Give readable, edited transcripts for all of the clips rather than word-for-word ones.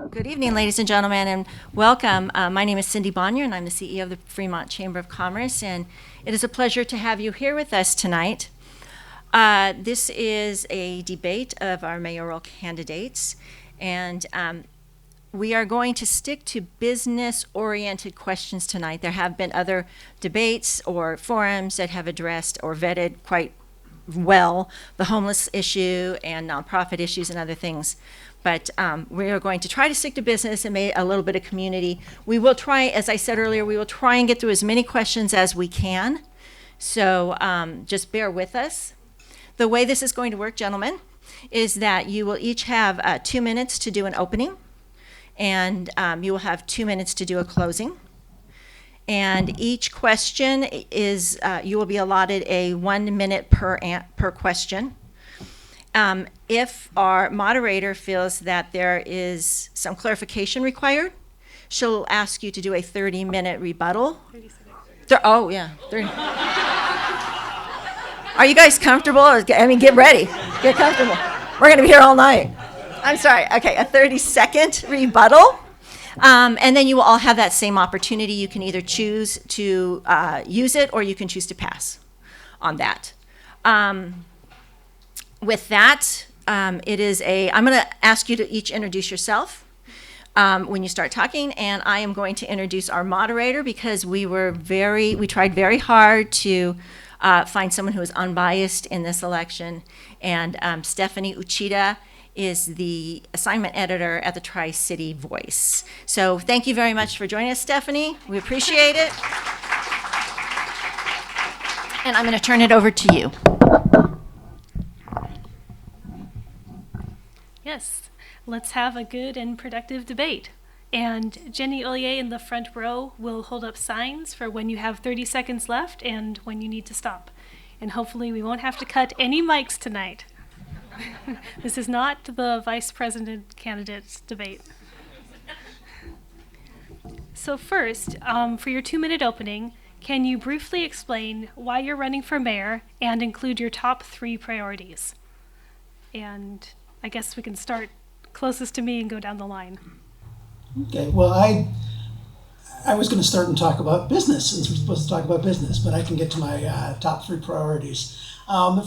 Good evening, ladies and gentlemen, and welcome. My name is Cindy Bonnier, and I'm the CEO of the Fremont Chamber of Commerce, and it is a pleasure to have you here with us tonight. This is a debate of our mayoral candidates, and we are going to stick to business-oriented questions tonight. There have been other debates or forums that have addressed or vetted quite well the homeless issue and nonprofit issues and other things. But we are going to try to stick to business and make a little bit of community. We will try, as I said earlier, we will try and get through as many questions as we can. So just bear with us. The way this is going to work, gentlemen, is that you will each have 2 minutes to do an opening, and you will have 2 minutes to do a closing. And each question is, you will be allotted a 1 minute per question. If our moderator feels that there is some clarification required, she'll ask you to do a 30-minute rebuttal. 30 seconds. Oh, yeah. 30. Are you guys comfortable? I mean, get ready. Get comfortable. We're going to be here all night. I'm sorry. Okay, a 30-second rebuttal. And then you will all have that same opportunity. You can either choose to use it or you can choose to pass on that. With that, I'm going to ask you to each introduce yourself when you start talking, and I am going to introduce our moderator because we tried very hard to find someone who is unbiased in this election, and Stephanie Uchida is the assignment editor at the Tri-City Voice. So thank you very much for joining us, Stephanie. We appreciate it. And I'm going to turn it over to you. Yes, let's have a good and productive debate. And Jenny Ollier in the front row will hold up signs for when you have 30 seconds left and when you need to stop. And hopefully we won't have to cut any mics tonight. This is not the vice president candidates debate. So first, for your 2-minute opening, can you briefly explain why you're running for mayor and include your top 3 priorities? And I guess we can start closest to me and go down the line. Okay, well, I was going to start and talk about business, since we're supposed to talk about business, but I can get to my top 3 priorities.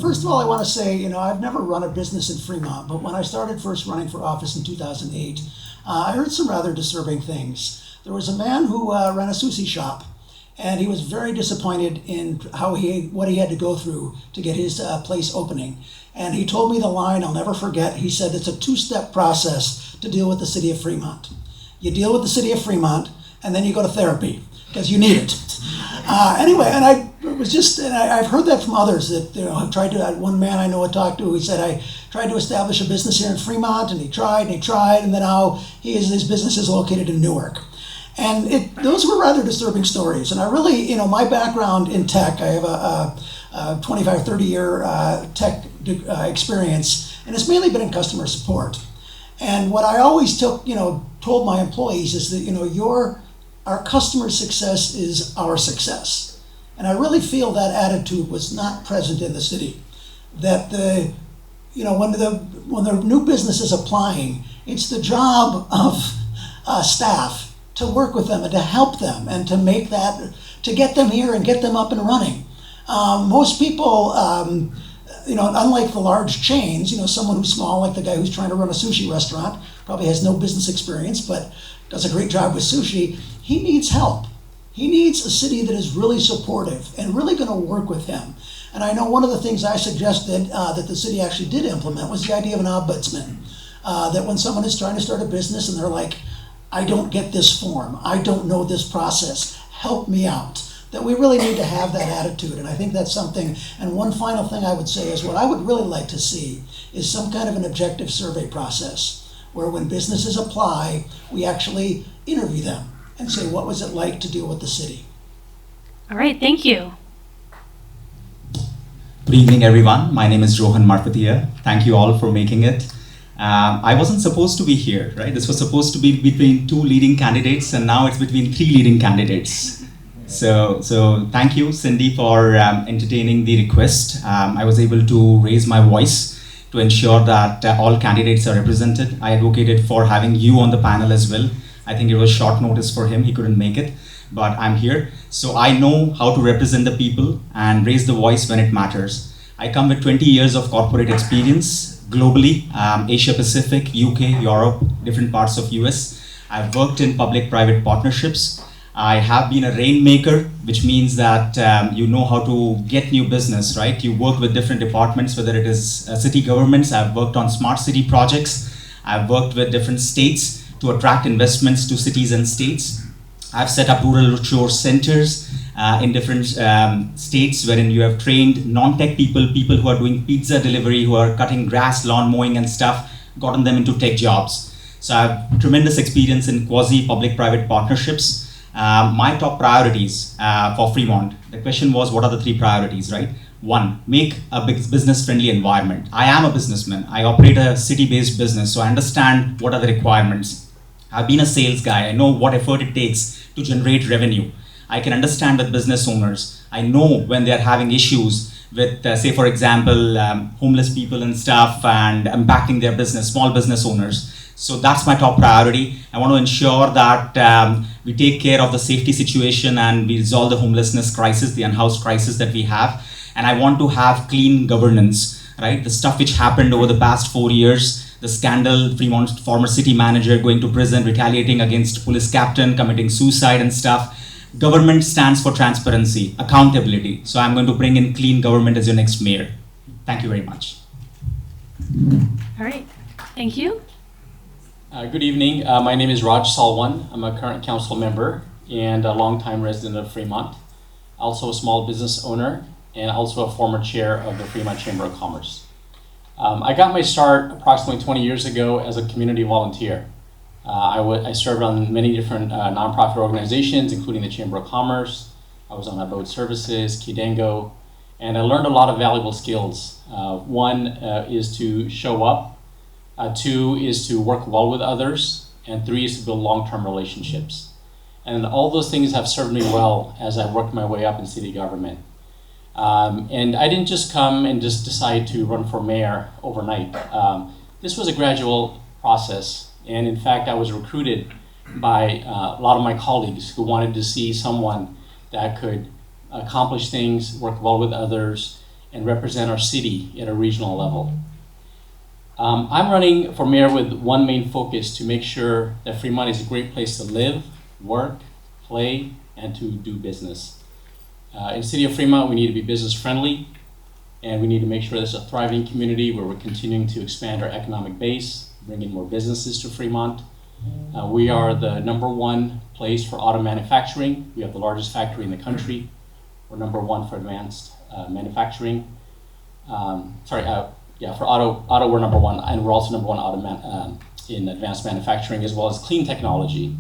First of all, I want to say, I've never run a business in Fremont, but when I started first running for office in 2008, I heard some rather disturbing things. There was a man who ran a sushi shop, and he was very disappointed in what he had to go through to get his place opening. And he told me the line I'll never forget. He said it's a 2-step process to deal with the city of Fremont. You deal with the city of Fremont, and then you go to therapy, because you need it. Anyway, and I've heard that from others that have tried to. One man I know I talked to, he said, I tried to establish a business here in Fremont, and he tried, and then now his business is located in Newark. And those were rather disturbing stories. And I really, my background in tech, I have a 25, 30-year tech experience, and it's mainly been in customer support. And what I always told my employees is that, our customer success is our success. And I really feel that attitude was not present in the city. That when the new business is applying, it's the job of staff to work with them and to help them and to get them here and get them up and running. Most people, unlike the large chains, someone who's small, like the guy who's trying to run a sushi restaurant, probably has no business experience, but does a great job with sushi, he needs help. He needs a city that is really supportive and really going to work with him. And I know one of the things I suggested that the city actually did implement was the idea of an ombudsman. That when someone is trying to start a business and they're like, I don't get this form, I don't know this process, help me out. That we really need to have that attitude, and I think that's something. And one final thing I would say is what I would really like to see is some kind of an objective survey process where when businesses apply, we actually interview them and say, what was it like to deal with the city? All right, thank you. Good evening, everyone. My name is Rohan Marfatia. Thank you all for making it. I wasn't supposed to be here, right? This was supposed to be between 2 leading candidates, and now it's between 3 leading candidates. So thank you, Cindy, for entertaining the request. I was able to raise my voice to ensure that all candidates are represented. I advocated for having you on the panel as well. I think it was short notice for him, he couldn't make it, but I'm here. So I know how to represent the people and raise the voice when it matters. I come with 20 years of corporate experience globally, Asia Pacific, UK, Europe, different parts of US. I've worked in public-private partnerships. I have been a rainmaker, which means that you know how to get new business, right? You work with different departments, whether it is city governments. I've worked on smart city projects. I've worked with different states to attract investments to cities and states. I've set up rural resource centers in different states wherein you have trained non-tech people, people who are doing pizza delivery, who are cutting grass, lawn mowing and stuff, gotten them into tech jobs. So I have tremendous experience in quasi-public-private partnerships. My top priorities for Fremont, the question was, what are the 3 priorities, right? 1, make a big business-friendly environment. I am a businessman. I operate a city-based business, so I understand what are the requirements. I've been a sales guy. I know what effort it takes to generate revenue. I can understand with business owners. I know when they're having issues with, say, for example, homeless people and stuff and impacting their business, small business owners. So that's my top priority. I want to ensure that we take care of the safety situation and we resolve the homelessness crisis, the unhoused crisis that we have. And I want to have clean governance, right? The stuff which happened over the past 4 years, the scandal, Fremont former city manager going to prison, retaliating against police captain, committing suicide and stuff. Government stands for transparency, accountability. So I'm going to bring in clean government as your next mayor. Thank you very much. All right. Thank you. Good evening. My name is Raj Salwan. I'm a current council member and a longtime resident of Fremont. Also a small business owner and also a former chair of the Fremont Chamber of Commerce. I got my start approximately 20 years ago as a community volunteer. I served on many different nonprofit organizations, including the Chamber of Commerce. I was on Abode Services, Kidengo, and I learned a lot of valuable skills. One is to show up. 2 is to work well with others, and 3 is to build long-term relationships. And all those things have served me well as I worked my way up in city government. And I didn't just come and just decide to run for mayor overnight. This was a gradual process, and in fact, I was recruited by a lot of my colleagues who wanted to see someone that could accomplish things, work well with others, and represent our city at a regional level. I'm running for mayor with one main focus: to make sure that Fremont is a great place to live, work, play, and to do business. In the city of Fremont, we need to be business friendly, and we need to make sure there's a thriving community where we're continuing to expand our economic base, bring in more businesses to Fremont. We are the number 1 place for auto manufacturing. We have the largest factory in the country. We're number 1 for advanced manufacturing. For auto we're number 1, and we're also number 1 in advanced manufacturing, as well as clean technology.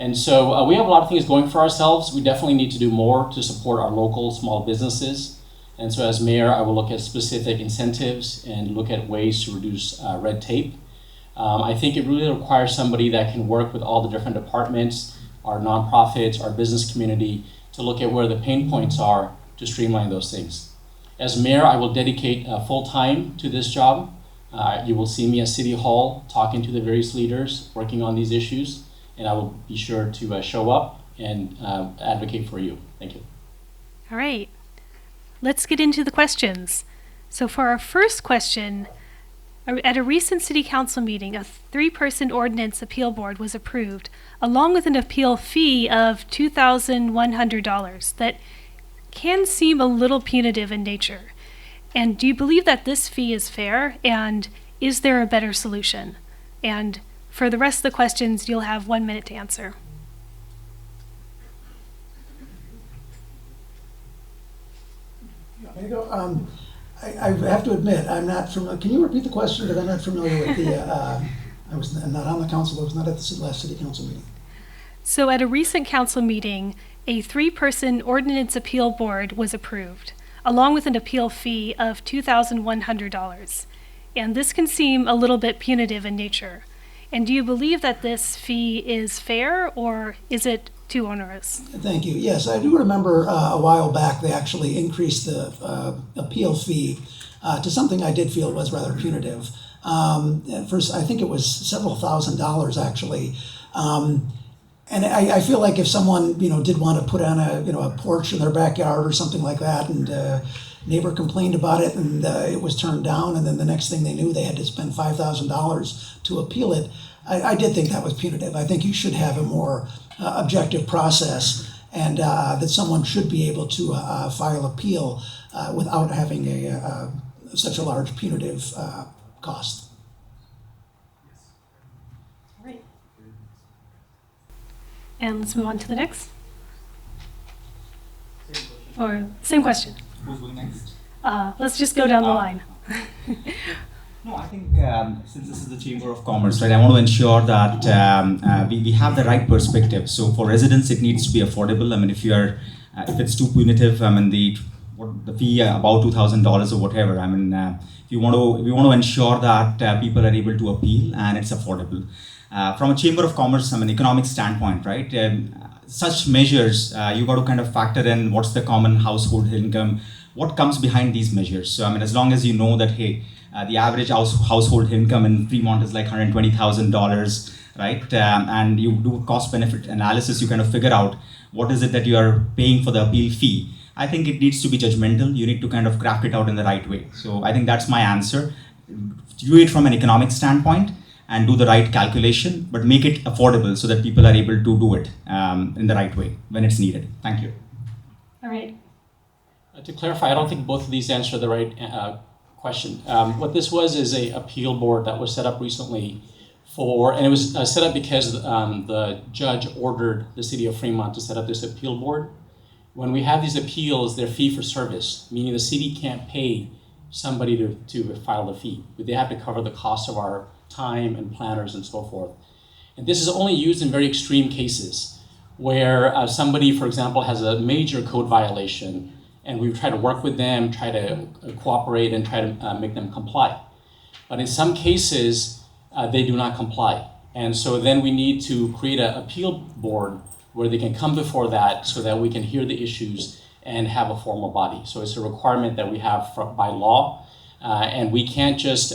And so we have a lot of things going for ourselves. We definitely need to do more to support our local small businesses. And so as mayor, I will look at specific incentives and look at ways to reduce red tape. I think it really requires somebody that can work with all the different departments, our nonprofits, our business community, to look at where the pain points are to streamline those things. As mayor, I will dedicate full time to this job. You will see me at City Hall talking to the various leaders, working on these issues, and I will be sure to show up and advocate for you. Thank you. All right. Let's get into the questions. So for our first question, at a recent city council meeting, a 3-person ordinance appeal board was approved, along with an appeal fee of $2,100 that can seem a little punitive in nature. And do you believe that this fee is fair? And is there a better solution? And for the rest of the questions, you'll have 1 minute to answer. There you go. I have to admit, I'm not familiar. Can you repeat the question? Because I'm not familiar with the. I'm not on the council. I was not at the last city council meeting. So at a recent council meeting, a 3-person ordinance appeal board was approved, along with an appeal fee of $2,100. And this can seem a little bit punitive in nature. And do you believe that this fee is fair, or is it too onerous? Thank you. Yes, I do remember a while back they actually increased the appeal fee to something I did feel was rather punitive. At first, I think it was several $1,000s actually. And I feel like if someone, did want to put on a porch in their backyard or something like that, and neighbor complained about it, and it was turned down, and then the next thing they knew, they had to spend $5,000 to appeal it. I did think that was punitive. I think you should have a more objective process, and that someone should be able to file appeal without having such a large punitive cost. Right. And let's move on to the next. Or same question. Who's going next? Let's just go down the line. No, I think since this is the Chamber of Commerce, right, I want to ensure that we have the right perspective. So for residents, it needs to be affordable. I mean, if if it's too punitive, I mean, the fee about $2,000 or whatever. I mean, we want to ensure that people are able to appeal and it's affordable. From a Chamber of Commerce, I mean, economic standpoint, right? Such measures, you got to kind of factor in what's the common household income, what comes behind these measures. So I mean, as long as you know that, hey, the average household income in Fremont is like $120,000, right? And you do cost benefit analysis, you kind of figure out what is it that you are paying for the appeal fee. I think it needs to be judgmental. You need to kind of craft it out in the right way. So I think that's my answer. Do it from an economic standpoint and do the right calculation, but make it affordable so that people are able to do it in the right way when it's needed. Thank you. All right. To clarify, I don't think both of these answer the right question. What this was is a appeal board that was set up recently and it was set up because the judge ordered the city of Fremont to set up this appeal board. When we have these appeals, they're fee for service, meaning the city can't pay somebody to file the fee, but they have to cover the cost of our time and planners and so forth. And this is only used in very extreme cases where somebody, for example, has a major code violation and we try to work with them, try to cooperate and try to make them comply. But in some cases, they do not comply. And so then we need to create an appeal board where they can come before that so that we can hear the issues and have a formal body. So it's a requirement that we have by law, and we can't just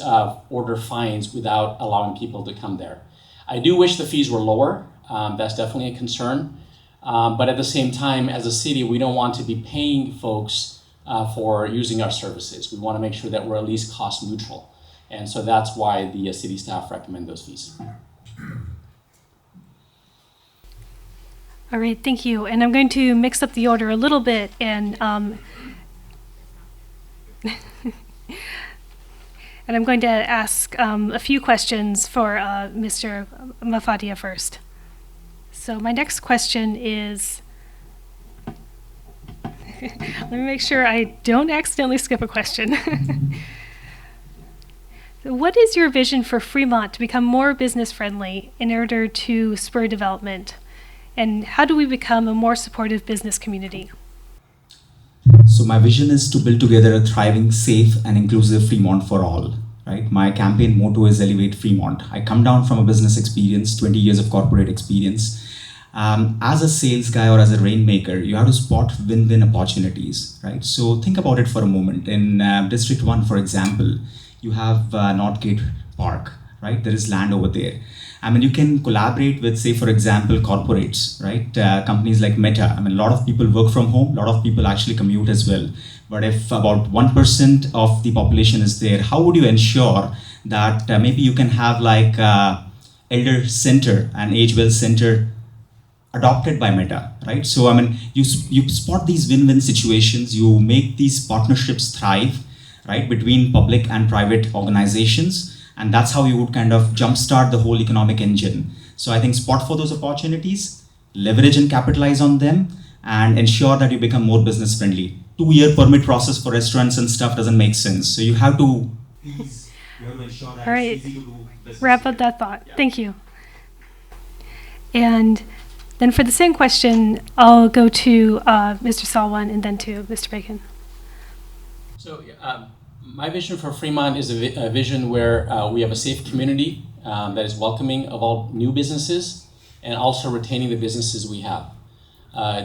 order fines without allowing people to come there. I do wish the fees were lower. That's definitely a concern. But at the same time, as a city, we don't want to be paying folks for using our services. We want to make sure that we're at least cost neutral. And so that's why the city staff recommend those fees. All right, thank you. And I'm going to mix up the order a little bit and and I'm going to ask a few questions for Mr. Marfatia first. So my next question is, let me make sure I don't accidentally skip a question. So what is your vision for Fremont to become more business friendly in order to spur development? And how do we become a more supportive business community? So my vision is to build together a thriving, safe, and inclusive Fremont for all. Right? My campaign motto is Elevate Fremont. I come down from a business experience, 20 years of corporate experience. As a sales guy or as a rainmaker, you have to spot win-win opportunities, right? So think about it for a moment. In District 1, for example, you have Northgate Park, right? There is land over there. I mean, you can collaborate with, say, for example, corporates, right? Companies like Meta. I mean, a lot of people work from home. A lot of people actually commute as well. But if about 1% of the population is there, how would you ensure that maybe you can have like Elder Center and Age Well Center adopted by Meta, right? So, I mean, you spot these win-win situations. You make these partnerships thrive, right, between public and private organizations. And that's how you would kind of jumpstart the whole economic engine. So I think spot for those opportunities, leverage and capitalize on them, and ensure that you become more business friendly. 2-year permit process for restaurants and stuff doesn't make sense. So you have to ensure that All right. it's easy to do business. Wrap up that thought. Thank you. And then for the same question, I'll go to Mr. Salwan and then to Mr. Bacon. So my vision for Fremont is a vision where we have a safe community that is welcoming of all new businesses and also retaining the businesses we have.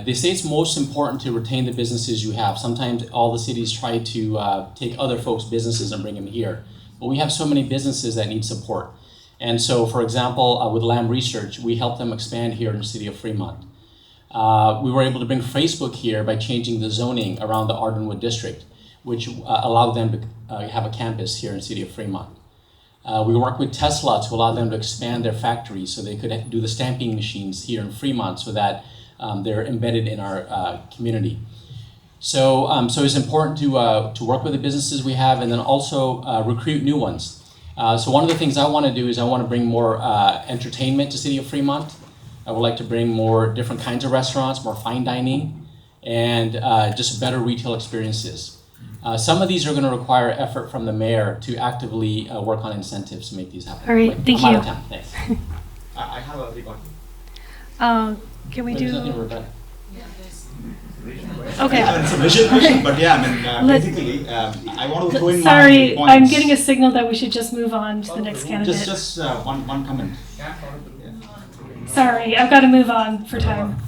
They say it's most important to retain the businesses you have. Sometimes all the cities try to take other folks' businesses and bring them here. But we have so many businesses that need support. And so, for example, with Lamb Research, we helped them expand here in the city of Fremont. We were able to bring Facebook here by changing the zoning around the Ardenwood district, which allowed them to have a campus here in the city of Fremont. We worked with Tesla to allow them to expand their factory so they could do the stamping machines here in Fremont so that they're embedded in our community. So it's important to work with the businesses we have and then also recruit new ones. So one of the things I want to do is I want to bring more entertainment to City of Fremont. I would like to bring more different kinds of restaurants, more fine dining, and just better retail experiences. Some of these are going to require effort from the mayor to actively work on incentives to make these happen. All right, thank I'm you. out of time. Thanks. I have a rebuttal. Can we There's nothing do? Rebecca. Okay. It's a vision question, but yeah, I mean, Let- basically, I want to throw in my Sorry, points. I'm getting a signal that we should just move on to the next candidate. Just one comment. Sorry, I've got to move on for time.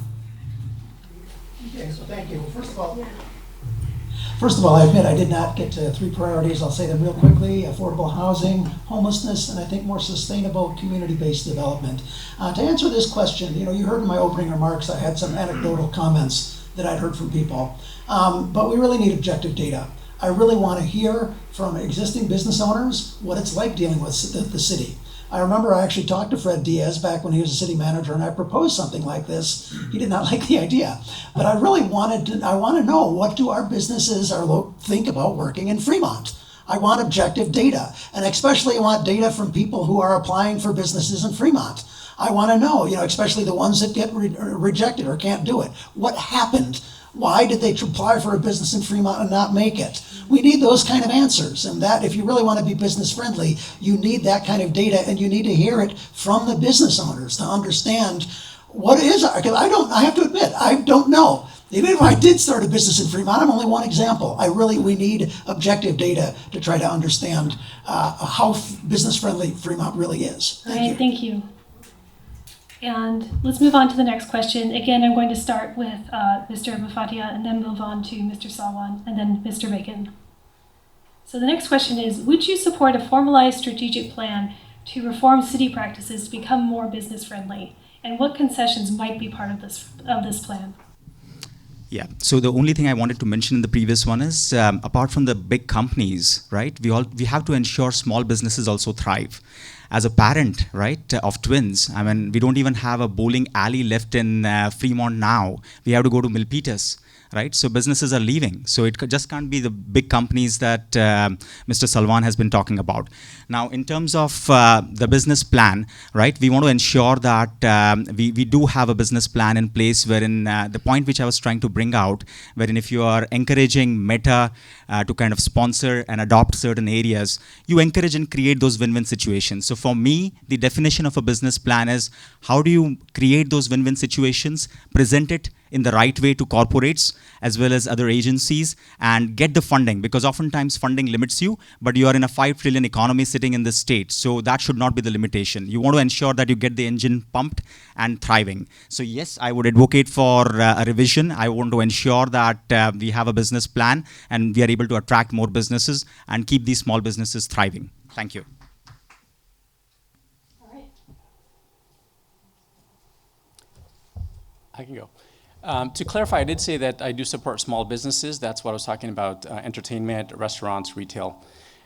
Okay, so thank you. First of all, I admit I did not get to three priorities. I'll say them real quickly: affordable housing, homelessness, and I think more sustainable community-based development. To answer this question, you heard in my opening remarks I had some anecdotal comments that I'd heard from people, but we really need objective data. I really want to hear from existing business owners what it's like dealing with the city. I remember I actually talked to Fred Diaz back when he was a city manager, and I proposed something like this. He did not like the idea, but I really want to know, what do our businesses think about working in Fremont? I want objective data, and especially I want data from people who are applying for businesses in Fremont. I want to know, especially the ones that get rejected or can't do it. What happened? Why did they apply for a business in Fremont and not make it? We need those kind of answers, and that if you really want to be business friendly, you need that kind of data, and you need to hear it from the business owners to understand what it is. Because I have to admit, I don't know. Even if I did start a business in Fremont, I'm only one example. We need objective data to try to understand how business friendly Fremont really is. All right, thank you. And let's move on to the next question. Again, I'm going to start with Mr. Marfatia and then move on to Mr. Salwan and then Mr. Bacon. So the next question is, would you support a formalized strategic plan to reform city practices to become more business friendly? And what concessions might be part of this plan? Yeah. So the only thing I wanted to mention in the previous one is, apart from the big companies, right? We have to ensure small businesses also thrive. As a parent, right, of twins, I mean, we don't even have a bowling alley left in Fremont now. We have to go to Milpitas, right? So businesses are leaving. So it just can't be the big companies that Mr. Salwan has been talking about. Now, in terms of the business plan, right, we want to ensure that we do have a business plan in place wherein the point which I was trying to bring out, wherein if you are encouraging Meta to kind of sponsor and adopt certain areas, you encourage and create those win-win situations. So for me, the definition of a business plan is, how do you create those win-win situations, present it in the right way to corporates as well as other agencies, and get the funding, because oftentimes funding limits you, but you are in a 5 trillion economy sitting in the state, so that should not be the limitation. You want to ensure that you get the engine pumped and thriving. So yes, I would advocate for a revision. I want to ensure that we have a business plan and we are able to attract more businesses and keep these small businesses thriving. Thank you. All right. I can go. To clarify, I did say that I do support small businesses. That's what I was talking about, entertainment, restaurants, retail.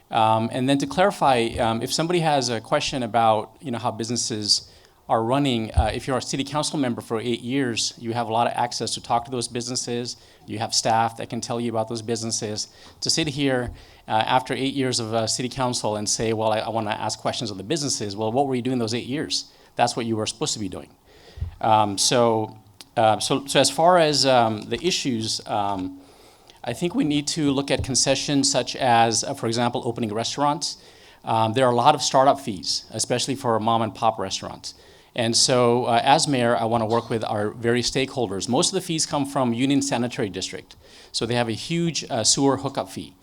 And then to clarify, if somebody has a question about how businesses are running, if you're a city council member for 8 years, you have a lot of access to talk to those businesses. You have staff that can tell you about those businesses. To sit here after 8 years of city council and say, well, I want to ask questions of the businesses, well, what were you doing those 8 years? That's what you were supposed to be doing. So as far as the issues, I think we need to look at concessions such as, for example, opening restaurants. There are a lot of startup fees, especially for mom and pop restaurants. And so as mayor, I want to work with our various stakeholders. Most of the fees come from Union Sanitary District. So they have a huge sewer hookup fee.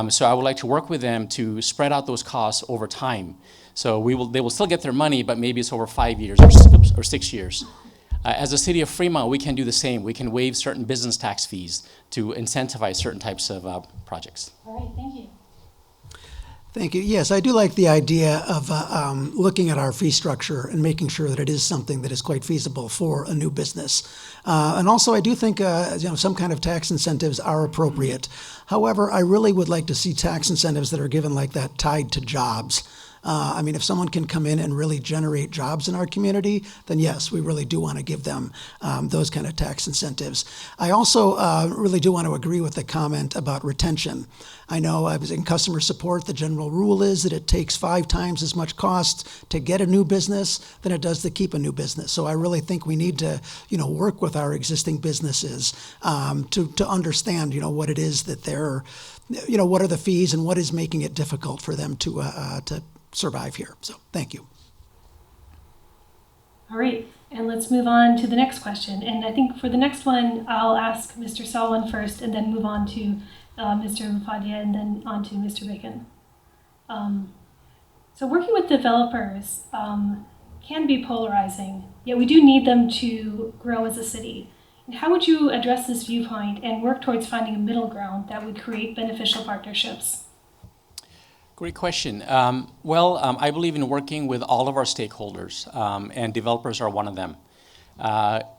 So I would like to work with them to spread out those costs over time. So they will still get their money, but maybe it's over 5 years or 6 years. As a city of Fremont, we can do the same. We can waive certain business tax fees to incentivize certain types of projects. All right, thank you. Thank you. Yes, I do like the idea of looking at our fee structure and making sure that it is something that is quite feasible for a new business. And also, I do think some kind of tax incentives are appropriate. However, I really would like to see tax incentives that are given like that tied to jobs. I mean, if someone can come in and really generate jobs in our community, then yes, we really do want to give them those kind of tax incentives. I also really do want to agree with the comment about retention. I know I was in customer support. The general rule is that it takes 5 times as much cost to get a new business than it does to keep a new business. So I really think we need to, work with our existing businesses to understand, what it is that they're, what are the fees and what is making it difficult for them to survive here. So thank you. All right, and let's move on to the next question. And I think for the next one, I'll ask Mr. Salwan first and then move on to Mr. Marfatia and then on to Mr. Bacon. So working with developers can be polarizing, yet we do need them to grow as a city. And how would you address this viewpoint and work towards finding a middle ground that would create beneficial partnerships? Great question. I believe in working with all of our stakeholders, and developers are one of them.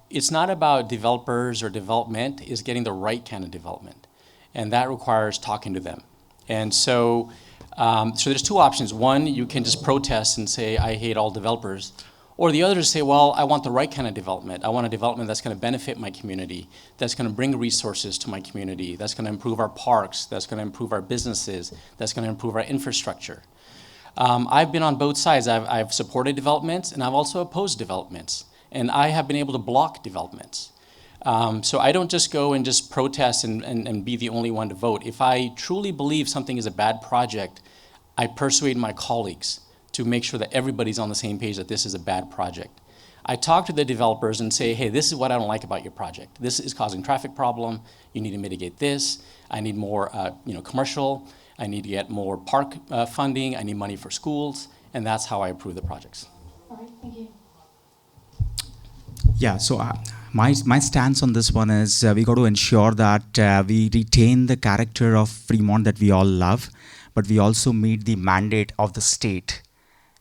It's not about developers or development, it's getting the right kind of development. And that requires talking to them. And so there's 2 options. One, you can just protest and say, I hate all developers. Or the other is say, well, I want the right kind of development. I want a development that's going to benefit my community, that's going to bring resources to my community, that's going to improve our parks, that's going to improve our businesses, that's going to improve our infrastructure. I've been on both sides. I've supported developments, and I've also opposed developments. And I have been able to block developments. So I don't just go and just protest and be the only one to vote. If I truly believe something is a bad project, I persuade my colleagues to make sure that everybody's on the same page that this is a bad project. I talk to the developers and say, hey, this is what I don't like about your project. This is causing traffic problem. You need to mitigate this. I need more commercial. I need to get more park funding. I need money for schools. And that's how I approve the projects. All right, thank you. Yeah, so my stance on this one is we got to ensure that we retain the character of Fremont that we all love, but we also meet the mandate of the state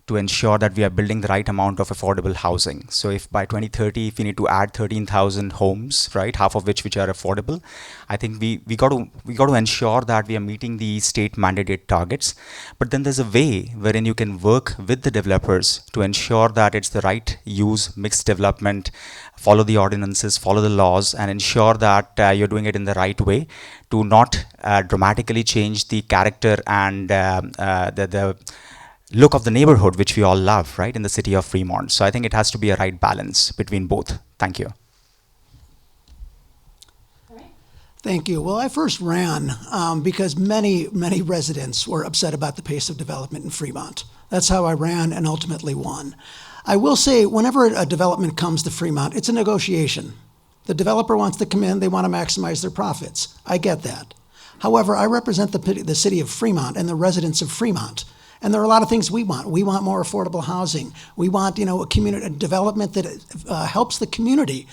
to ensure that we are building the right amount of affordable housing. So if by 2030, if we need to add 13,000 homes, right, half of which are affordable, I think we got to ensure that we are meeting the state mandated targets. But then there's a way wherein you can work with the developers to ensure that it's the right use, mixed development, follow the ordinances, follow the laws, and ensure that you're doing it in the right way to not dramatically change the character and the look of the neighborhood, which we all love, right, in the city of Fremont. So I think it has to be a right balance between both. Thank you. Thank you. Well, I first ran because many residents were upset about the pace of development in Fremont. That's how I ran and ultimately won. I will say, whenever a development comes to Fremont, it's a negotiation. The developer wants to come in, they want to maximize their profits. I get that. However, I represent the city of Fremont and the residents of Fremont. And there are a lot of things we want. We want more affordable housing. We want, a community development that helps the community,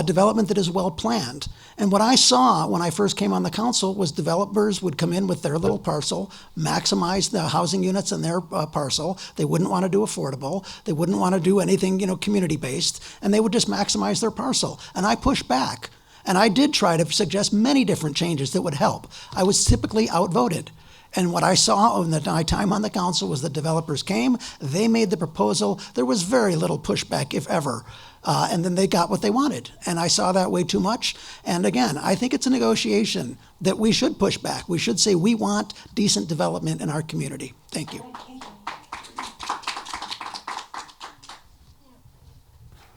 development that is well planned. And what I saw when I first came on the council was developers would come in with their little parcel, maximize the housing units in their parcel. They wouldn't want to do affordable. They wouldn't want to do anything, community-based. And they would just maximize their parcel. And I pushed back. And I did try to suggest many different changes that would help. I was typically outvoted. And what I saw in my time on the council was the developers came, they made the proposal, there was very little pushback, if ever, and then they got what they wanted. And I saw that way too much. And again, I think it's a negotiation that we should push back. We should say we want decent development in our community. Thank you.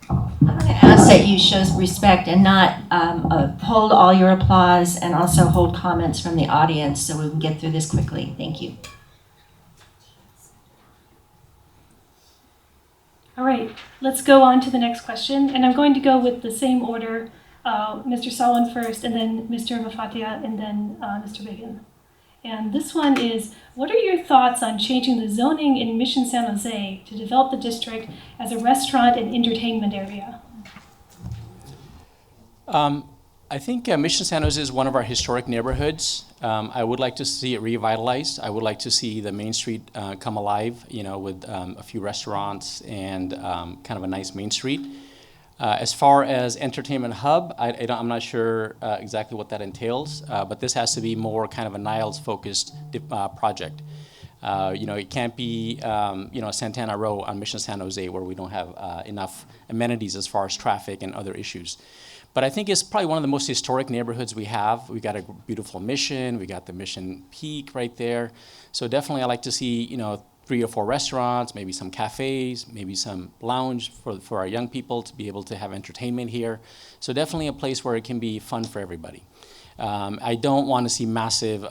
I'm going to ask that you show respect and not hold all your applause and also hold comments from the audience so we can get through this quickly. Thank you. All right, let's go on to the next question. And I'm going to go with the same order, Mr. Salwan first, and then Mr. Marfatia, and then Mr. Bacon. And this one is, what are your thoughts on changing the zoning in Mission San Jose to develop the district as a restaurant and entertainment area? I think Mission San Jose is one of our historic neighborhoods. I would like to see it revitalized. I would like to see the Main Street come alive, with a few restaurants and kind of a nice Main Street. As far as entertainment hub, I'm not sure exactly what that entails, but this has to be more kind of a Niles-focused project. It can't be, Santana Row on Mission San Jose where we don't have enough amenities as far as traffic and other issues. But I think it's probably one of the most historic neighborhoods we have. We got a beautiful Mission. We got the Mission Peak right there. So definitely I like to see, 3 or 4 restaurants, maybe some cafes, maybe some lounge for our young people to be able to have entertainment here. So definitely a place where it can be fun for everybody. I don't want to see massive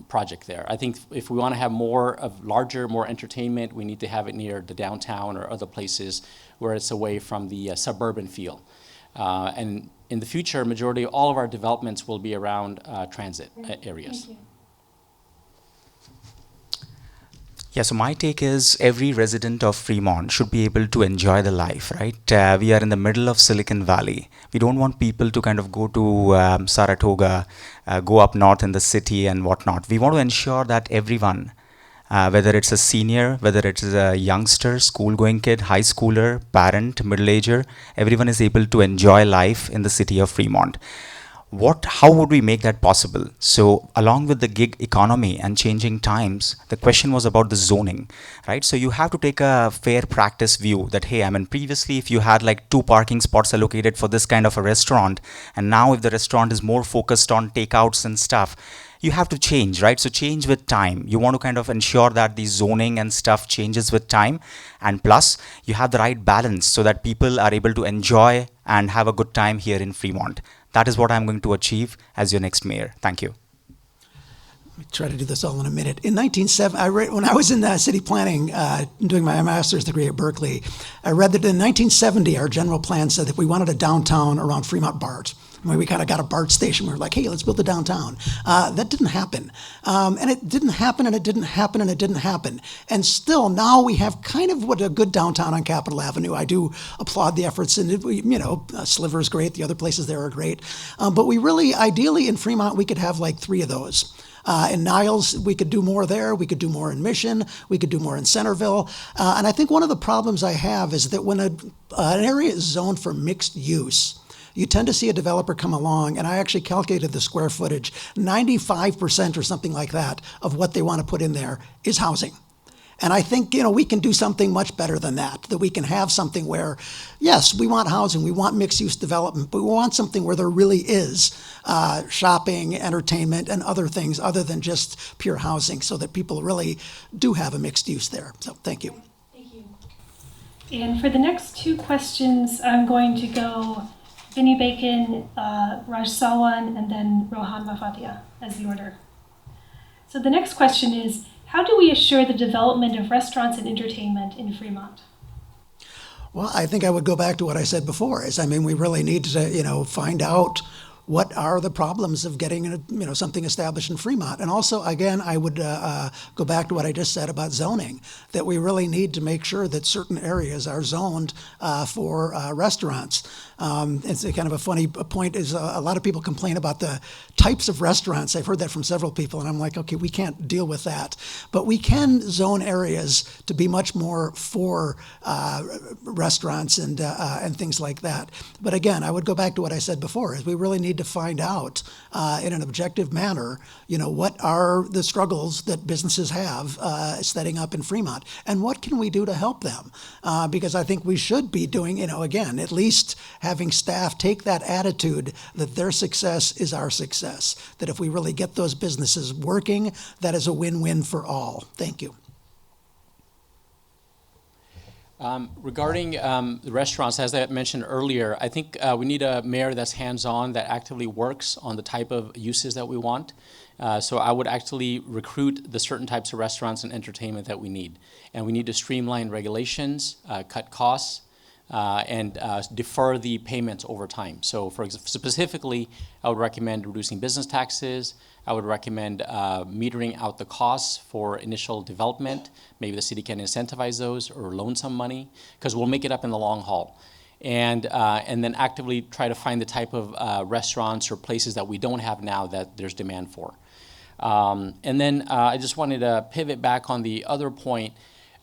project there. I think if we want to have larger, more entertainment, we need to have it near the downtown or other places where it's away from the suburban feel. And in the future, majority of all of our developments will be around transit areas. Thank you. Yeah, so my take is every resident of Fremont should be able to enjoy the life, right? We are in the middle of Silicon Valley. We don't want people to kind of go to Saratoga, go up north in the city and whatnot. We want to ensure that everyone, whether it's a senior, whether it's a youngster, school-going kid, high schooler, parent, middle-ager, everyone is able to enjoy life in the city of Fremont. How would we make that possible? So along with the gig economy and changing times, the question was about the zoning, right? So you have to take a fair practice view that, hey, previously if you had like 2 parking spots allocated for this kind of a restaurant, and now if the restaurant is more focused on takeouts and stuff, you have to change, right? So change with time. You want to kind of ensure that the zoning and stuff changes with time. And plus, you have the right balance so that people are able to enjoy and have a good time here in Fremont. That is what I'm going to achieve as your next mayor. Thank you. Let me try to do this all in a minute. In 1970, when I was in city planning, doing my master's degree at Berkeley, I read that in 1970, our general plan said that we wanted a downtown around Fremont BART. We kind of got a BART station. We were like, hey, let's build a downtown. That didn't happen. And it didn't happen, and it didn't happen, and it didn't happen. And still, now we have kind of what a good downtown on Capitol Avenue. I do applaud the efforts, and Sliver is great. The other places there are great. But we really, ideally in Fremont, we could have like 3 of those. In Niles, we could do more there. We could do more in Mission. We could do more in Centerville. And I think one of the problems I have is that when an area is zoned for mixed use, you tend to see a developer come along, and I actually calculated the square footage. 95% or something like that of what they want to put in there is housing. And I think, we can do something much better than that we can have something where, yes, we want housing, we want mixed-use development, but we want something where there really is shopping, entertainment, and other things other than just pure housing so that people really do have a mixed use there. So thank you. Thank you. And for the next 2 questions, I'm going to go Vinnie Bacon, Raj Salwan, and then Rohan Marfatia as the order. So the next question is, how do we assure the development of restaurants and entertainment in Fremont? Well, I think I would go back to what I said before. We really need to, find out what are the problems of getting something established in Fremont. And also, again, I would go back to what I just said about zoning, that we really need to make sure that certain areas are zoned for restaurants. It's a kind of a funny point is a lot of people complain about the types of restaurants. I've heard that from several people, and I'm like, okay, we can't deal with that. But we can zone areas to be much more for restaurants and things like that. But again, I would go back to what I said before, is we really need to find out in an objective manner, what are the struggles that businesses have setting up in Fremont, and what can we do to help them? Because I think we should be doing, again, at least having staff take that attitude that their success is our success, that if we really get those businesses working, that is a win-win for all. Thank you. Regarding the restaurants, as I mentioned earlier, I think we need a mayor that's hands-on, that actively works on the type of uses that we want. So I would actually recruit the certain types of restaurants and entertainment that we need. And we need to streamline regulations, cut costs, and defer the payments over time. So for example, specifically, I would recommend reducing business taxes. I would recommend metering out the costs for initial development. Maybe the city can incentivize those or loan some money, because we'll make it up in the long haul. and then actively try to find the type of restaurants or places that we don't have now that there's demand for. And then I just wanted to pivot back on the other point.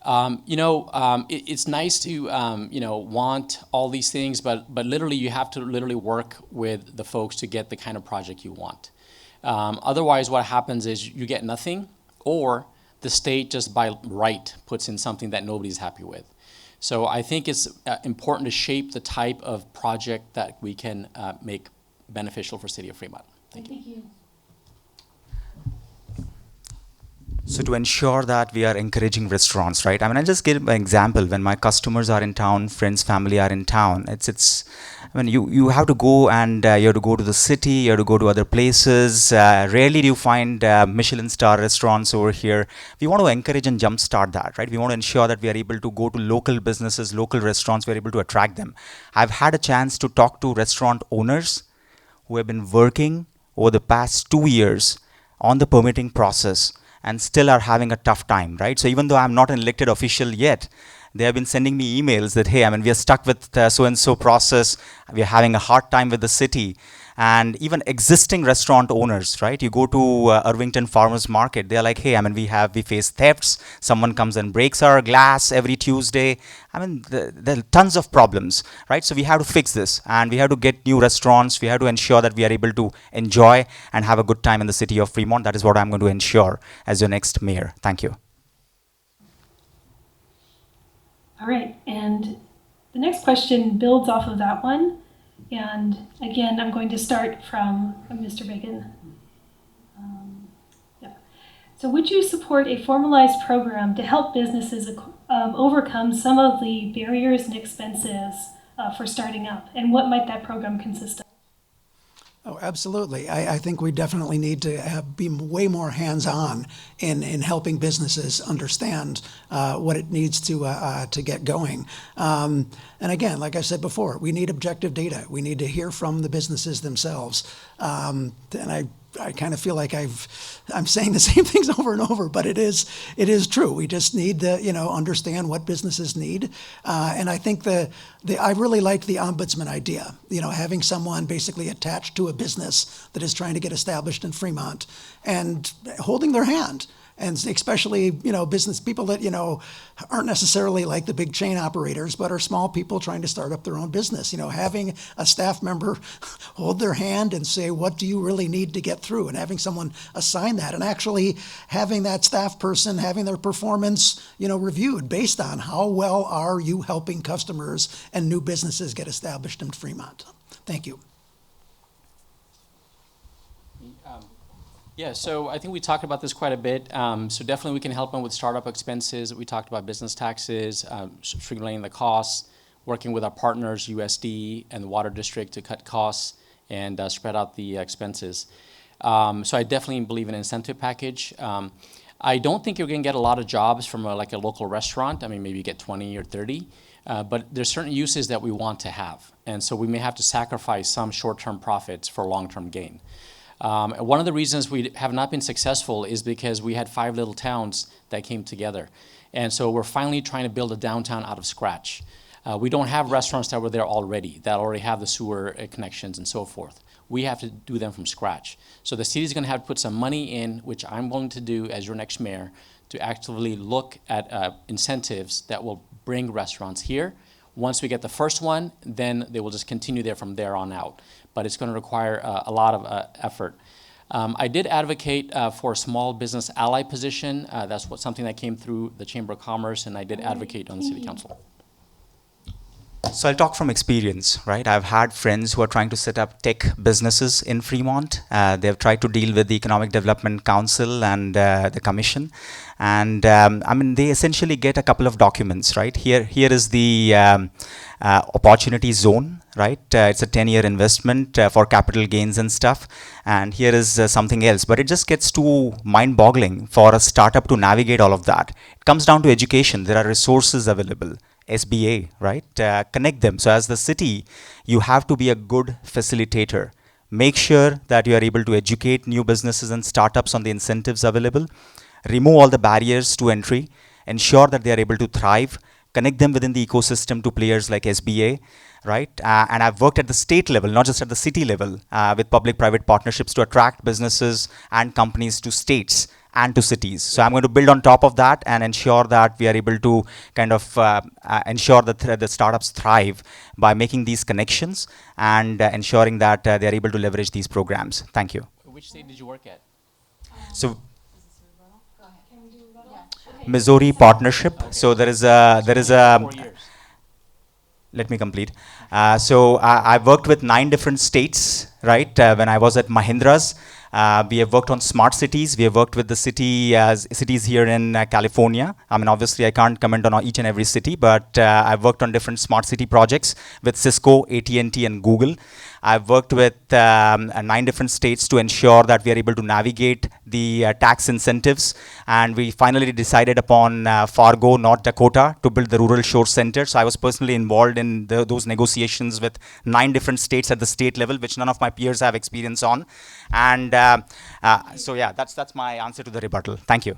It's nice to want all these things, but literally you have to literally work with the folks to get the kind of project you want. Otherwise, what happens is you get nothing, or the state just by right puts in something that nobody's happy with. So I think it's important to shape the type of project that we can make beneficial for City of Fremont. Thank you. So to ensure that we are encouraging restaurants, right? I mean, I'll just give an example. When my customers are in town, friends, family are in town, I mean, you have to go and you have to go to the city, you have to go to other places. Rarely do you find Michelin star restaurants over here. We want to encourage and jumpstart that, right? We want to ensure that we are able to go to local businesses, local restaurants, we're able to attract them. I've had a chance to talk to restaurant owners who have been working over the past 2 years on the permitting process and still are having a tough time, right? So even though I'm not an elected official yet, they have been sending me emails that, hey, I mean, we are stuck with so-and-so process. We are having a hard time with the city. And even existing restaurant owners, right? You go to Irvington Farmers Market, they're like, hey, I mean, we face thefts. Someone comes and breaks our glass every Tuesday. I mean, there are tons of problems, right? So we have to fix this, and we have to get new restaurants. We have to ensure that we are able to enjoy and have a good time in the city of Fremont. That is what I'm going to ensure as your next mayor. Thank you. All right, and the next question builds off of that one. And again, I'm going to start from Mr. Bacon. Yeah. So would you support a formalized program to help businesses overcome some of the barriers and expenses for starting up? And what might that program consist of? Oh, absolutely. I think we definitely need to be way more hands-on in helping businesses understand what it needs to get going. And again, like I said before, we need objective data. We need to hear from the businesses themselves. And I kind of feel like I'm saying the same things over and over, but it is true. We just need to understand what businesses need, and I think I really liked the ombudsman idea. Having someone basically attached to a business that is trying to get established in Fremont and holding their hand. And especially, business people that, aren't necessarily like the big chain operators, but are small people trying to start up their own business. Having a staff member hold their hand and say, what do you really need to get through? And having someone assign that, and actually having that staff person having their performance, reviewed based on how well are you helping customers and new businesses get established in Fremont. Thank you. Yeah, so I think we talked about this quite a bit. So definitely we can help them with startup expenses. We talked about business taxes, streamlining the costs, working with our partners, USD and the Water District, to cut costs and spread out the expenses. So I definitely believe in an incentive package. I don't think you're going to get a lot of jobs from a local restaurant. I mean, maybe you get 20 or 30. But there's certain uses that we want to have. And so we may have to sacrifice some short-term profits for long-term gain. One of the reasons we have not been successful is because we had 5 little towns that came together. And so we're finally trying to build a downtown out of scratch. We don't have restaurants that were there already, that already have the sewer connections and so forth. We have to do them from scratch. So the city's going to have to put some money in, which I'm going to do as your next mayor, to actively look at incentives that will bring restaurants here. Once we get the first one, then they will just continue there from there on out. But it's going to require a lot of effort. I did advocate for a small business ally position. That's something that came through the Chamber of Commerce, and I did advocate on the City Council. So I'll talk from experience, right? I've had friends who are trying to set up tech businesses in Fremont. They've tried to deal with the Economic Development Council and the Commission. And I mean, they essentially get a couple of documents, right? Here is the opportunity zone, right? It's a 10-year investment for capital gains and stuff. And here is something else. But it just gets too mind-boggling for a startup to navigate all of that. It comes down to education. There are resources available. SBA, right? Connect them. So as the city, you have to be a good facilitator. Make sure that you are able to educate new businesses and startups on the incentives available. Remove all the barriers to entry. Ensure that they are able to thrive. connect them within the ecosystem to players like SBA, right? And I've worked at the state level, not just at the city level, with public-private partnerships to attract businesses and companies to states and to cities. So I'm going to build on top of that and ensure that we are able to kind of ensure that the startups thrive by making these connections and ensuring that they are able to leverage these programs. Thank you. Which state did you work at? So Missouri partnership. So there is a 4 years. let me complete. So I worked with 9 different states, right? When I was at Mahindra's, we have worked on smart cities. We have worked with the cities here in California. I mean, obviously, I can't comment on each and every city, but I've worked on different smart city projects with Cisco, AT&T, and Google. I've worked with 9 different states to ensure that we are able to navigate the tax incentives. And we finally decided upon Fargo, North Dakota, to build the Rural Shore Center. So I was personally involved in those negotiations with 9 different states at the state level, which none of my peers have experience on. And so yeah, that's my answer to the rebuttal. Thank you.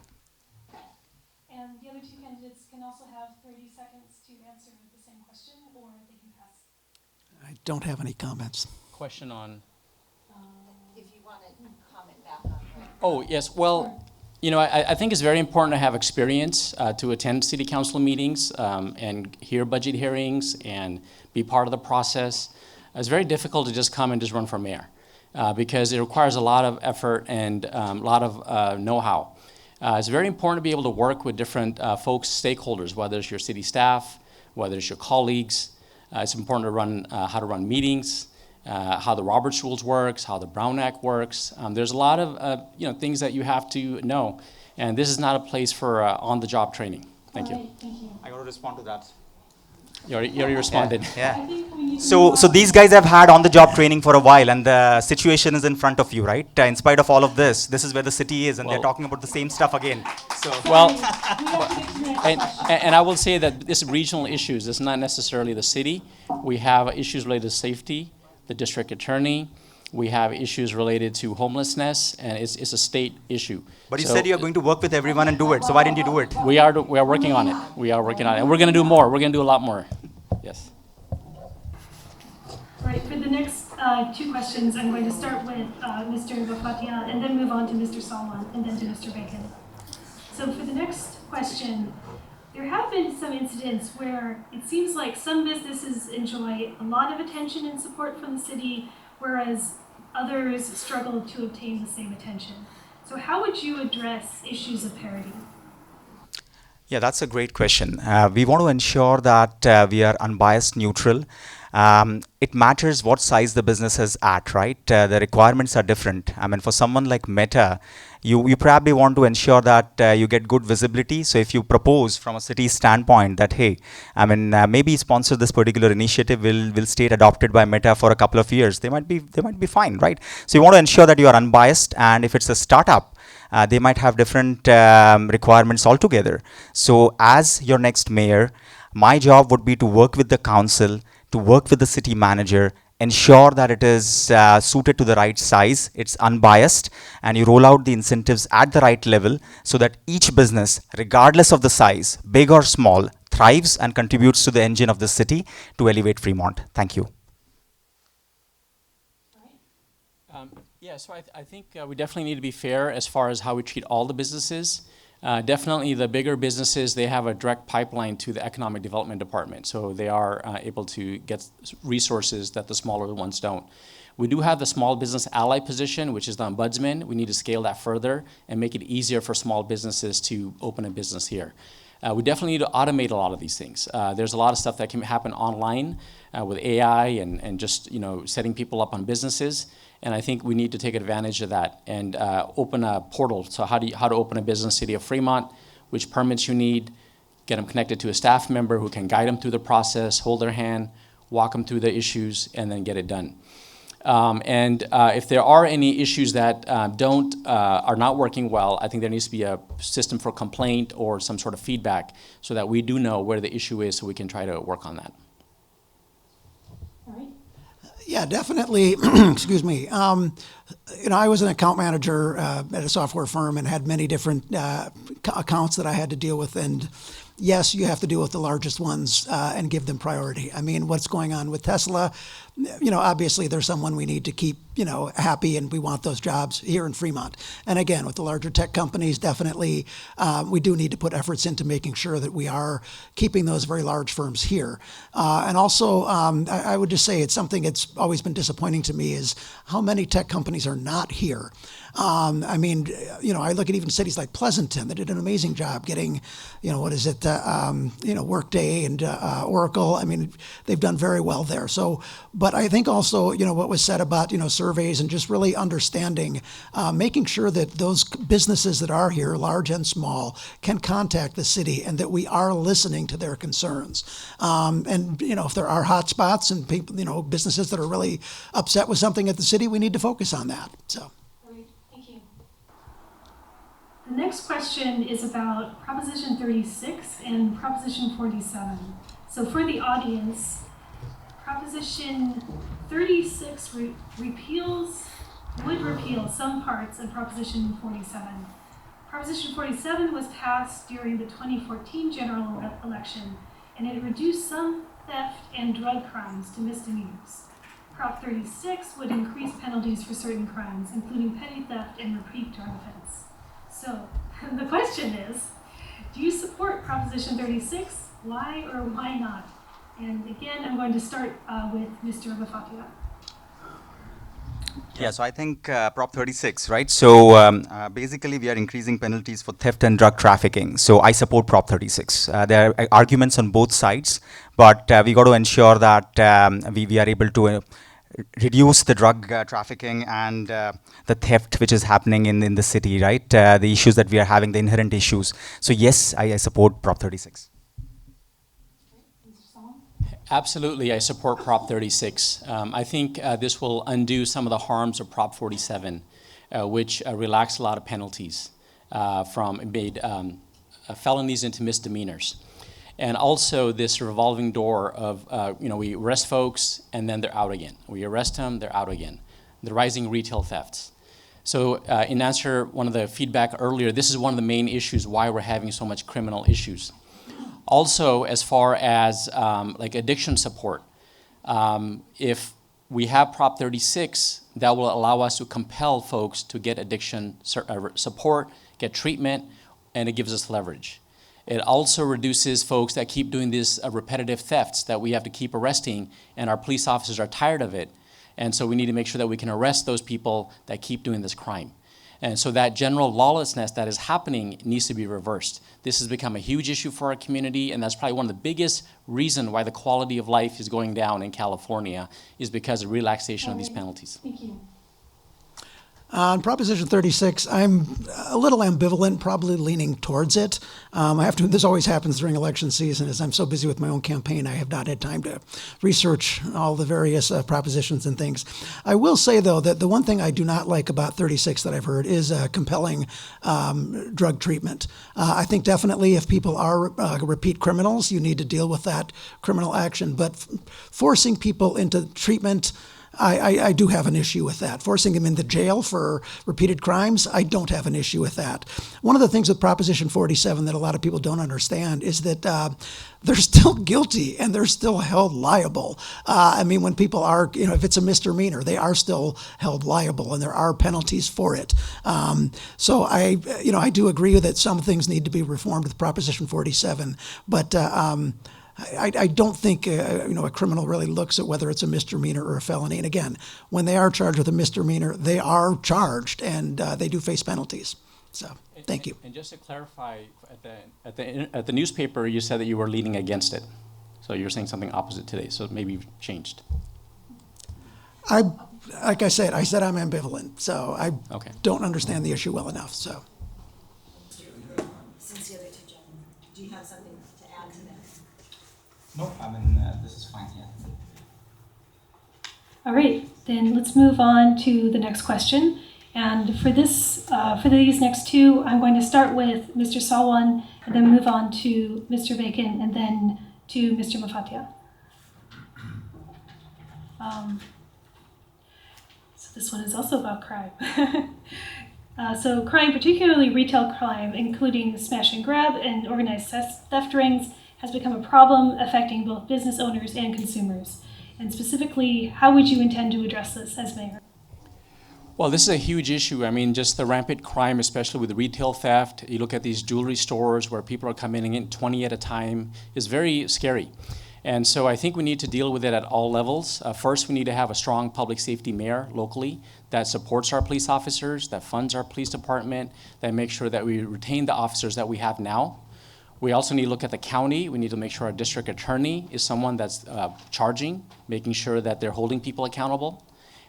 And the other 2 candidates can also have 30 seconds to answer the same question, or they can pass. I don't have any comments. Question on. If you want to comment back on that. Oh, yes. Well, you know, I think it's very important to have experience to attend city council meetings and hear budget hearings and be part of the process. It's very difficult to just come and just run for mayor because it requires a lot of effort and a lot of know-how. It's very important to be able to work with different folks, stakeholders, whether it's your city staff, whether it's your colleagues. It's important to run how to run meetings, how the Roberts Rules works, how the Brown Act works. There's a lot of things that you have to know, and this is not a place for on-the-job training. Thank you. Thank you. I got to respond to that. You already responded. Yeah. So these guys have had on-the-job training for a while, and the situation is in front of you, right? In spite of all of this, this is where the city is, and they're talking about the same stuff again. So Well, and I will say that this regional issues, it's not necessarily the city. We have issues related to safety, the district attorney. We have issues related to homelessness, and it's a state issue. But you So said you're going to work with everyone and do it. So why didn't you do it? we are working on it. We are working on it, and we're going to do more. We're going to do a lot more. Yes. All right, for the next 2 questions, I'm going to start with Mr. Marfatia and then move on to Mr. Salwan and then to Mr. Bacon. So for the next question, there have been some incidents where it seems like some businesses enjoy a lot of attention and support from the city, whereas others struggle to obtain the same attention. So how would you address issues of parity? Yeah, that's a great question. We want to ensure that we are unbiased, neutral. It matters what size the business is at, right? The requirements are different. I mean, for someone like Meta, you probably want to ensure that you get good visibility. So if you propose from a city standpoint that, hey, I mean, maybe sponsor this particular initiative will stay adopted by Meta for a couple of years, they might be fine, right? So you want to ensure that you are unbiased, and if it's a startup, they might have different requirements altogether. So as your next mayor, my job would be to work with the council, to work with the city manager, ensure that it is suited to the right size, it's unbiased, and you roll out the incentives at the right level so that each business, regardless of the size, big or small, thrives and contributes to the engine of the city to elevate Fremont. Thank you. Yeah, so I think we definitely need to be fair as far as how we treat all the businesses. Definitely the bigger businesses, they have a direct pipeline to the Economic Development Department, so they are able to get resources that the smaller ones don't. We do have the small business ally position, which is the ombudsman. We need to scale that further and make it easier for small businesses to open a business here. We definitely need to automate a lot of these things. There's a lot of stuff that can happen online with AI and just setting people up on businesses. And I think we need to take advantage of that and open a portal. So how to open a business, City of Fremont, which permits you need, get them connected to a staff member who can guide them through the process, hold their hand, walk them through the issues, and then get it done. If there are any issues that are not working well, I think there needs to be a system for complaint or some sort of feedback so that we do know where the issue is so we can try to work on that. All right. Yeah, definitely. Excuse me. I was an account manager at a software firm and had many different accounts that I had to deal with. And yes, you have to deal with the largest ones and give them priority. I mean, what's going on with Tesla, obviously there's someone we need to keep, happy, and we want those jobs here in Fremont. And again, with the larger tech companies, definitely we do need to put efforts into making sure that we are keeping those very large firms here. And also, I would just say it's something that's always been disappointing to me is how many tech companies are not here. I mean, I look at even cities like Pleasanton that did an amazing job getting, Workday and Oracle. I mean, they've done very well there. So, but I think also, what was said about, surveys and just really understanding, making sure that those businesses that are here, large and small, can contact the city and that we are listening to their concerns. And, if there are hot spots and people, businesses that are really upset with something at the city, we need to focus on that. So. Thank you. The next question is about Proposition 36 and Proposition 47. So for the audience, Proposition 36 would repeal some parts of Proposition 47. Proposition 47 was passed during the 2014 general election, and it reduced some theft and drug crimes to misdemeanors. Prop 36 would increase penalties for certain crimes, including petty theft and repeat drug offense. So the question is, do you support Proposition 36? Why or why not? And again, I'm going to start with Mr. Marfatia. Yeah, so I think Prop 36, right? So basically, we are increasing penalties for theft and drug trafficking. So I support Prop 36. There are arguments on both sides, but we got to ensure that we are able to reduce the drug trafficking and the theft which is happening in the city, right? The issues that we are having, the inherent issues. So yes, I support Prop 36. Absolutely, I support Prop 36. I think this will undo some of the harms of Prop 47, which relaxed a lot of penalties made felonies into misdemeanors. And also this revolving door of, we arrest folks and then they're out again. We arrest them, they're out again. The rising retail thefts. So in answer one of the feedback earlier, this is one of the main issues why we're having so much criminal issues. Also, as far as like addiction support, if we have Prop 36, that will allow us to compel folks to get addiction support, get treatment, and it gives us leverage. It also reduces folks that keep doing these repetitive thefts that we have to keep arresting, and our police officers are tired of it. And so we need to make sure that we can arrest those people that keep doing this crime. And so that general lawlessness that is happening needs to be reversed. This has become a huge issue for our community, and that's probably one of the biggest reasons why the quality of life is going down in California is because of relaxation of these penalties. Thank you. On Proposition 36, I'm a little ambivalent, probably leaning towards it. I have to. This always happens during election season, as I'm so busy with my own campaign, I have not had time to research all the various propositions and things. I will say, though, that the one thing I do not like about 36 that I've heard is compelling drug treatment. I think definitely if people are repeat criminals, you need to deal with that criminal action. But forcing people into treatment, I do have an issue with that. Forcing them into jail for repeated crimes, I don't have an issue with that. One of the things with Proposition 47 that a lot of people don't understand is that they're still guilty and they're still held liable. I mean, when people are, if it's a misdemeanor, they are still held liable and there are penalties for it. So I do agree that some things need to be reformed with Proposition 47, but I don't think a criminal really looks at whether it's a misdemeanor or a felony. And again, when they are charged with a misdemeanor, they are charged and they do face penalties. So, thank you. And just to clarify, at the newspaper, you said that you were leaning against it. So you're saying something opposite today. So maybe you've changed. Like I said I'm ambivalent. So I don't understand the issue well enough. So. Since the other two gentlemen, do you have something to add to that? No, I mean, this is fine, yeah. All right, then let's move on to the next question. And for these next two, I'm going to start with Mr. Salwan, and then move on to Mr. Bacon, and then to Mr. Marfatia. So this one is also about crime. So crime, particularly retail crime, including smash and grab and organized theft rings, has become a problem affecting both business owners and consumers. And specifically, how would you intend to address this as mayor? Well, this is a huge issue. I mean, just the rampant crime, especially with retail theft. You look at these jewelry stores where people are coming in 20 at a time, is very scary. And so I think we need to deal with it at all levels. First, we need to have a strong public safety mayor locally that supports our police officers, that funds our police department, that makes sure that we retain the officers that we have now. We also need to look at the county. We need to make sure our district attorney is someone that's charging, making sure that they're holding people accountable.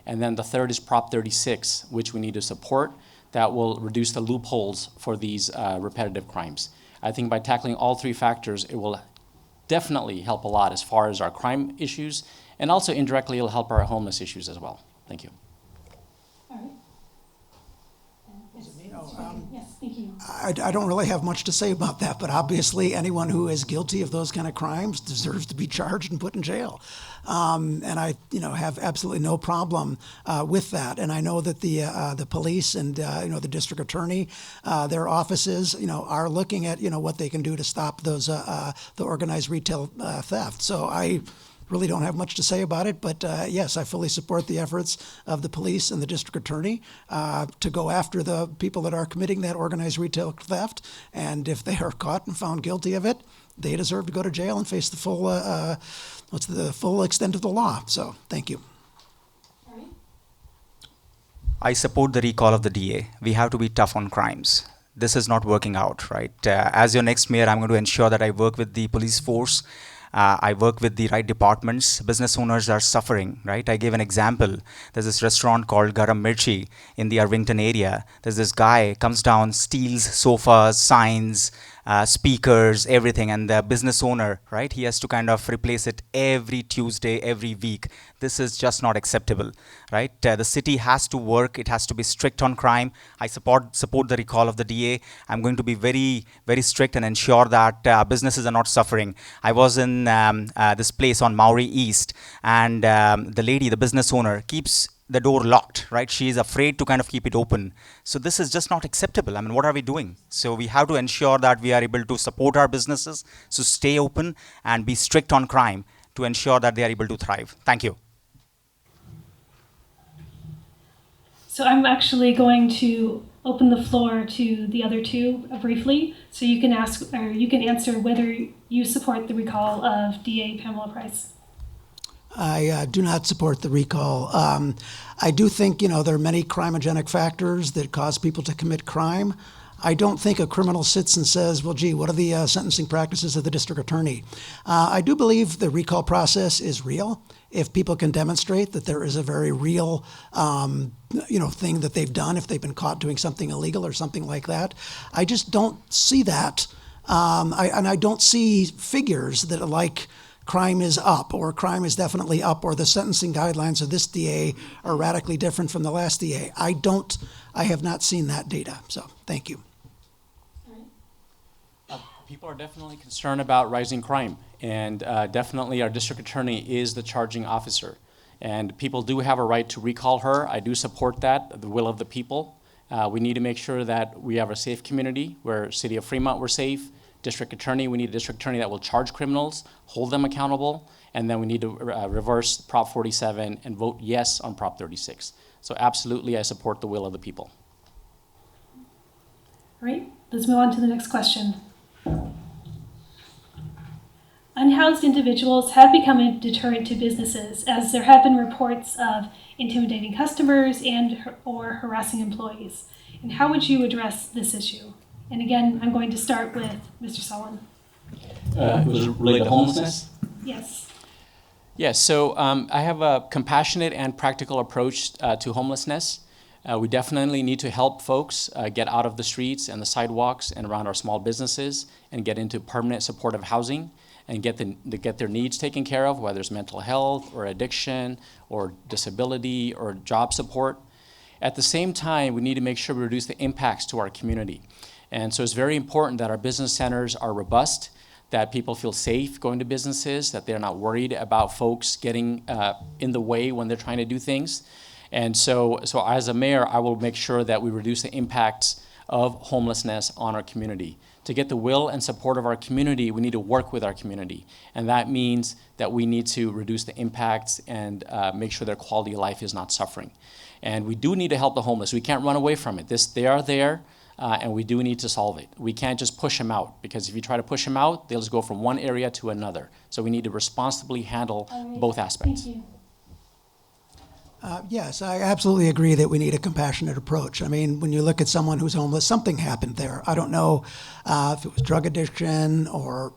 And then the third is Prop 36, which we need to support, that will reduce the loopholes for these repetitive crimes. I think by tackling all three factors, it will definitely help a lot as far as our crime issues, and also indirectly it'll help our homeless issues as well. Thank you. All right. Yes, thank you. I don't really have much to say about that, but obviously anyone who is guilty of those kind of crimes deserves to be charged and put in jail. And I, have absolutely no problem with that. And I know that the police and the district attorney, their offices, are looking at what they can do to stop those the organized retail theft. So I really don't have much to say about it, but yes, I fully support the efforts of the police and the district attorney to go after the people that are committing that organized retail theft. And if they are caught and found guilty of it, they deserve to go to jail and face the full extent of the law. So, thank you. I support the recall of the DA. We have to be tough on crimes. This is not working out, right? As your next mayor, I'm going to ensure that I work with the police force. I work with the right departments. Business owners are suffering, right? I gave an example. There's this restaurant called Garam Mirchi in the Irvington area. There's this guy comes down, steals sofas, signs, speakers, everything, and the business owner, right? He has to kind of replace it every Tuesday, every week. This is just not acceptable, right? The city has to work. It has to be strict on crime. I support the recall of the DA. I'm going to be very, very strict and ensure that businesses are not suffering. I was in this place on Maori East, and the lady, the business owner, keeps the door locked, right? She is afraid to kind of keep it open. So this is just not acceptable. I mean, what are we doing? So we have to ensure that we are able to support our businesses, so stay open and be strict on crime to ensure that they are able to thrive. Thank you. So I'm actually going to open the floor to the other two briefly, so you can ask or you can answer whether you support the recall of DA Pamela Price. I do not support the recall. I do think, there are many crimogenic factors that cause people to commit crime. I don't think a criminal sits and says, well, gee, what are the sentencing practices of the district attorney? I do believe the recall process is real. If people can demonstrate that there is a very real, thing that they've done, if they've been caught doing something illegal or something like that. I just don't see that. I don't see figures that are like, crime is up, or crime is definitely up, or the sentencing guidelines of this DA are radically different from the last DA. I have not seen that data, so thank you. People are definitely concerned about rising crime, and definitely our district attorney is the charging officer. And people do have a right to recall her. I do support that, the will of the people. We need to make sure that we have a safe community, where City of Fremont we're safe. District attorney, we need a district attorney that will charge criminals, hold them accountable, and then we need to reverse Prop 47 and vote yes on Prop 36. So absolutely, I support the will of the people. All right, let's move on to the next question. Unhoused individuals have become a deterrent to businesses, as there have been reports of intimidating customers or harassing employees. And how would you address this issue? And again, I'm going to start with Mr. Salwan. It was related to homelessness? Yes. Yes, so I have a compassionate and practical approach to homelessness. We definitely need to help folks get out of the streets and the sidewalks and around our small businesses and get into permanent supportive housing and get their needs taken care of, whether it's mental health or addiction or disability or job support. At the same time, we need to make sure we reduce the impacts to our community. And so it's very important that our business centers are robust, that people feel safe going to businesses, that they're not worried about folks getting in the way when they're trying to do things. And so as a mayor, I will make sure that we reduce the impacts of homelessness on our community. To get the will and support of our community, we need to work with our community. And that means that we need to reduce the impacts and make sure their quality of life is not suffering. And we do need to help the homeless. We can't run away from it. They are there, and we do need to solve it. We can't just push them out, because if you try to push them out, they'll just go from one area to another. So we need to responsibly handle both aspects. Thank you. Yes, I absolutely agree that we need a compassionate approach. I mean, when you look at someone who's homeless, something happened there. I don't know if it was drug addiction or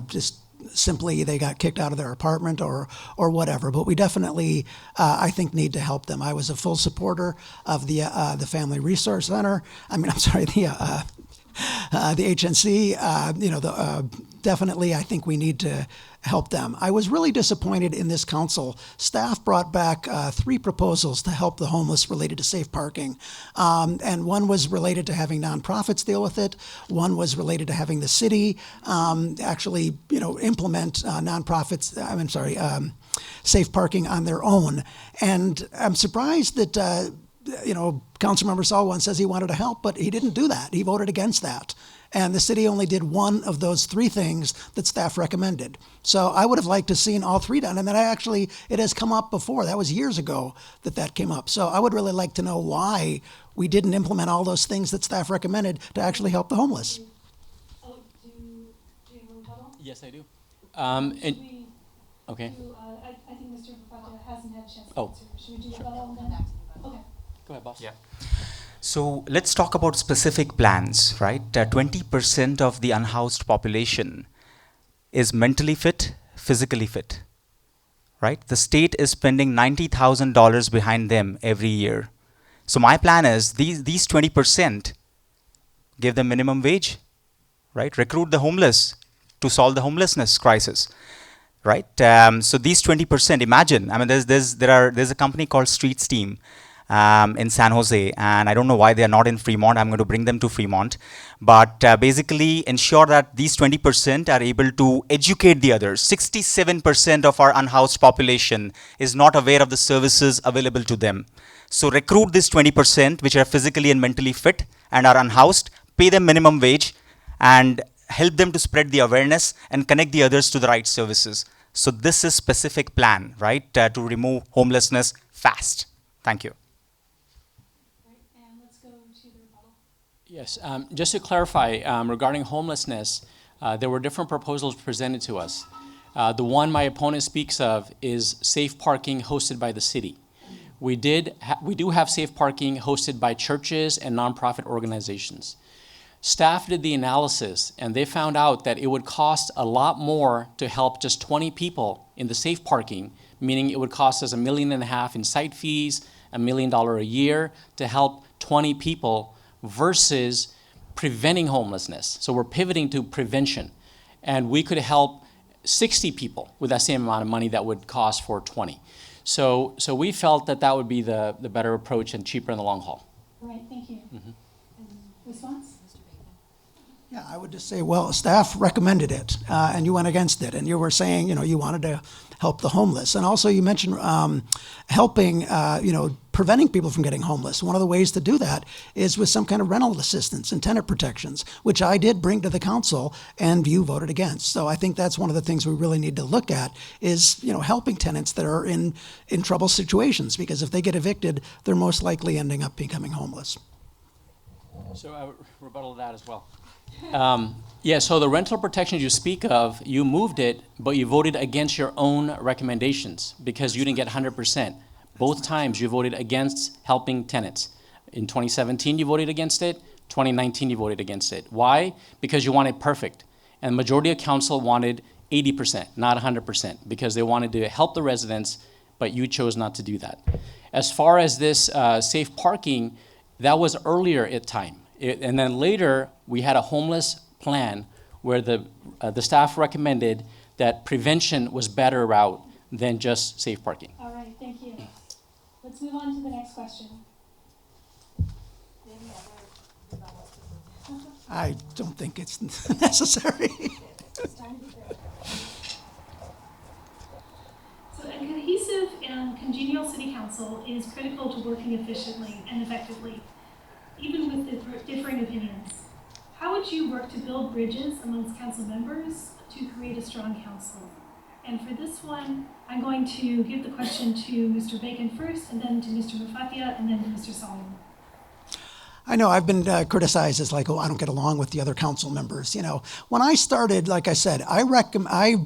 just simply they got kicked out of their apartment or whatever. But we definitely, I think, need to help them. I was a full supporter of the Family Resource Center. I mean, I'm sorry, the HNC. Definitely, I think we need to help them. I was really disappointed in this council. Staff brought back 3 proposals to help the homeless related to safe parking. And one was related to having nonprofits deal with it. One was related to having the city actually, implement safe parking on their own. And I'm surprised that, Councilmember Salwan says he wanted to help, but he didn't do that. He voted against that. And the city only did one of those 3 things that staff recommended. So I would have liked to have seen all 3 done. And then it has come up before. That was years ago that came up. So I would really like to know why we didn't implement all those things that staff recommended to actually help the homeless. Oh, do you have a rebuttal? Yes, I do. I Okay. think Mr. Marfatia hasn't had a chance to Oh. answer. Should we do rebuttal then? Okay. Go ahead, boss. Yeah. So let's talk about specific plans, right? 20% of the unhoused population is mentally fit, physically fit, right? The state is spending $90,000 behind them every year. So my plan is these 20%, give them minimum wage, right? Recruit the homeless to solve the homelessness crisis, right? So these 20%, imagine, I mean, there's a company called Streets Team in San Jose, and I don't know why they are not in Fremont. I'm going to bring them to Fremont, but basically ensure that these 20% are able to educate the others. 67% of our unhoused population is not aware of the services available to them. So recruit this 20% which are physically and mentally fit and are unhoused, pay them minimum wage, and help them to spread the awareness and connect the others to the right services. So this is specific plan, right, to remove homelessness fast. Thank you. And let's go to the rebuttal. Yes, just to clarify, regarding homelessness, there were different proposals presented to us. The one my opponent speaks of is safe parking hosted by the city. We do have safe parking hosted by churches and nonprofit organizations. Staff did the analysis, and they found out that it would cost a lot more to help just 20 people in the safe parking, meaning it would cost us $1.5 million in site fees, $1 million a year to help 20 people versus preventing homelessness. So we're pivoting to prevention. And we could help 60 people with that same amount of money that would cost for 20. So we felt that would be the better approach and cheaper in the long haul. All right, thank you. And response? Yeah, I would just say, well, staff recommended it, and you went against it, and you were saying, you wanted to help the homeless, and also you mentioned helping, preventing people from getting homeless. One of the ways to do that is with some kind of rental assistance and tenant protections, which I did bring to the council, and you voted against. So I think that's one of the things we really need to look at is, helping tenants that are in trouble situations, because if they get evicted, they're most likely ending up becoming homeless. So I would rebuttal that as well. So the rental protections you speak of, you moved it, but you voted against your own recommendations because you didn't get 100%. Both times you voted against helping tenants. In 2017, you voted against it. 2019, you voted against it. Why? Because you wanted perfect. And the majority of council wanted 80%, not 100%, because they wanted to help the residents, but you chose not to do that. As far as this safe parking, that was earlier at time. And then later, we had a homeless plan where the staff recommended that prevention was better route than just safe parking. All right, thank you. Let's move on to the next question. I don't think it's necessary. So A cohesive and congenial city council is critical to working efficiently and effectively, even with differing opinions. How would you work to build bridges amongst council members to create a strong council? And for this one, I'm going to give the question to Mr. Bacon first, and then to Mr. Marfatia, and then to Mr. Salwan. I know I've been criticized as like, oh, I don't get along with the other council members. You know, when I started, like I said, I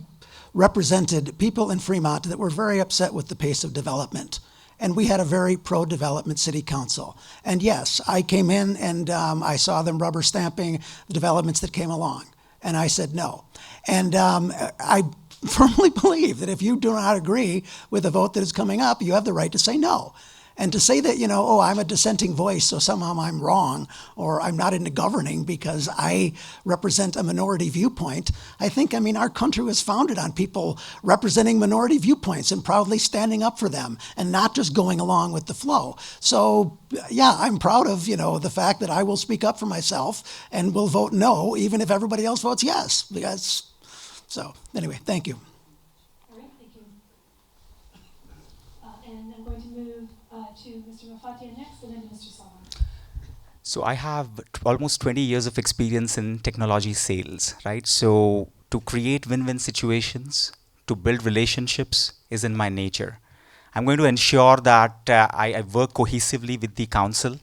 represented people in Fremont that were very upset with the pace of development. And we had a very pro-development city council. And yes, I came in and I saw them rubber stamping the developments that came along. And I said no. And I firmly believe that if you do not agree with the vote that is coming up, you have the right to say no. And to say that, you know, oh, I'm a dissenting voice, so somehow I'm wrong, or I'm not into governing because I represent a minority viewpoint, I think, our country was founded on people representing minority viewpoints and proudly standing up for them and not just going along with the flow. So, yeah, I'm proud of, the fact that I will speak up for myself and will vote no, even if everybody else votes yes. So, anyway, thank you. All right, thank you. And I'm going to move to Mr. Marfatia next, and then Mr. Salwan. So I have almost 20 years of experience in technology sales, right? So to create win-win situations, to build relationships is in my nature. I'm going to ensure that I work cohesively with the council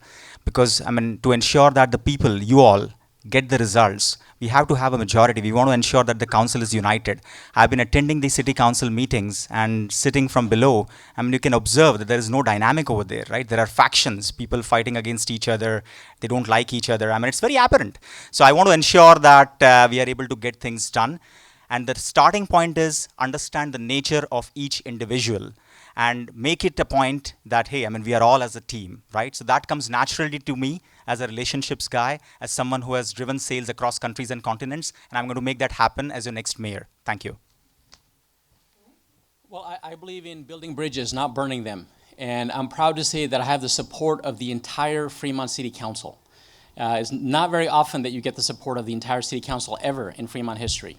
because, to ensure that the people, you all, get the results, we have to have a majority. We want to ensure that the council is united. I've been attending the city council meetings and sitting from below. You can observe that there is no dynamic over there, right? There are factions, people fighting against each other. They don't like each other. It's very apparent. So I want to ensure that we are able to get things done. And the starting point is understand the nature of each individual and make it a point that, hey, we are all as a team, right? So that comes naturally to me as a relationships guy, as someone who has driven sales across countries and continents, and I'm going to make that happen as your next mayor. Thank you. Well, I believe in building bridges, not burning them. And I'm proud to say that I have the support of the entire Fremont City Council. It's not very often that you get the support of the entire City Council ever in Fremont history.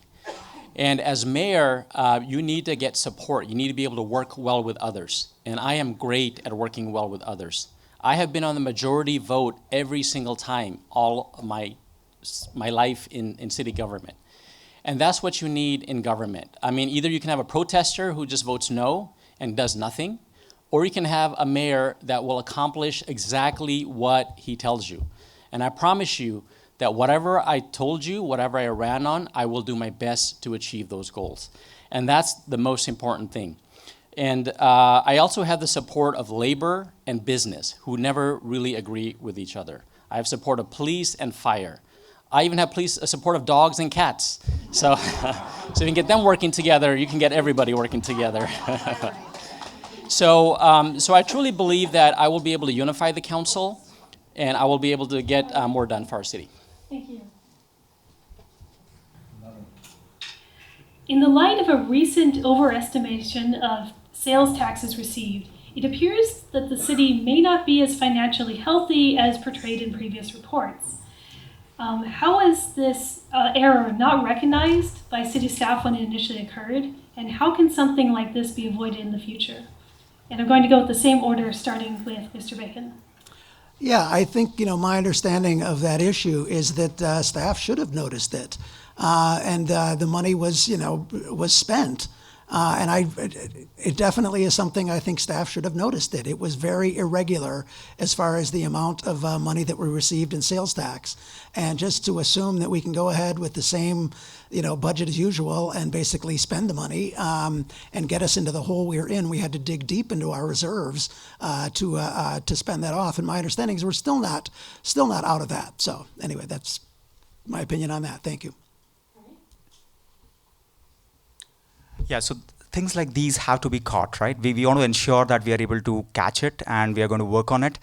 And as mayor, you need to get support. You need to be able to work well with others. And I am great at working well with others. I have been on the majority vote every single time, all of my life in city government. And that's what you need in government. Either you can have a protester who just votes no and does nothing, or you can have a mayor that will accomplish exactly what he tells you. And I promise you that whatever I told you, whatever I ran on, I will do my best to achieve those goals. And that's the most important thing. And I also have the support of labor and business, who never really agree with each other. I have support of police and fire. I even have support of dogs and cats. So, so if you can get them working together, you can get everybody working together. So I truly believe that I will be able to unify the council, and I will be able to get more done for our city. Thank you. In the light of a recent overestimation of sales taxes received, it appears that the city may not be as financially healthy as portrayed in previous reports. How is this error not recognized by city staff when it initially occurred, and how can something like this be avoided in the future? And I'm going to go with the same order, starting with Mr. Bacon. Yeah, I think, my understanding of that issue is that staff should have noticed it. And the money was spent. It definitely is something I think staff should have noticed it. It was very irregular as far as the amount of money that we received in sales tax. And just to assume that we can go ahead with the same, budget as usual and basically spend the money and get us into the hole we're in, we had to dig deep into our reserves to spend that off. And my understanding is we're still not out of that. So anyway, that's my opinion on that. Thank you. Yeah, so things like these have to be caught, right? We want to ensure that we are able to catch it, and we are going to work on it.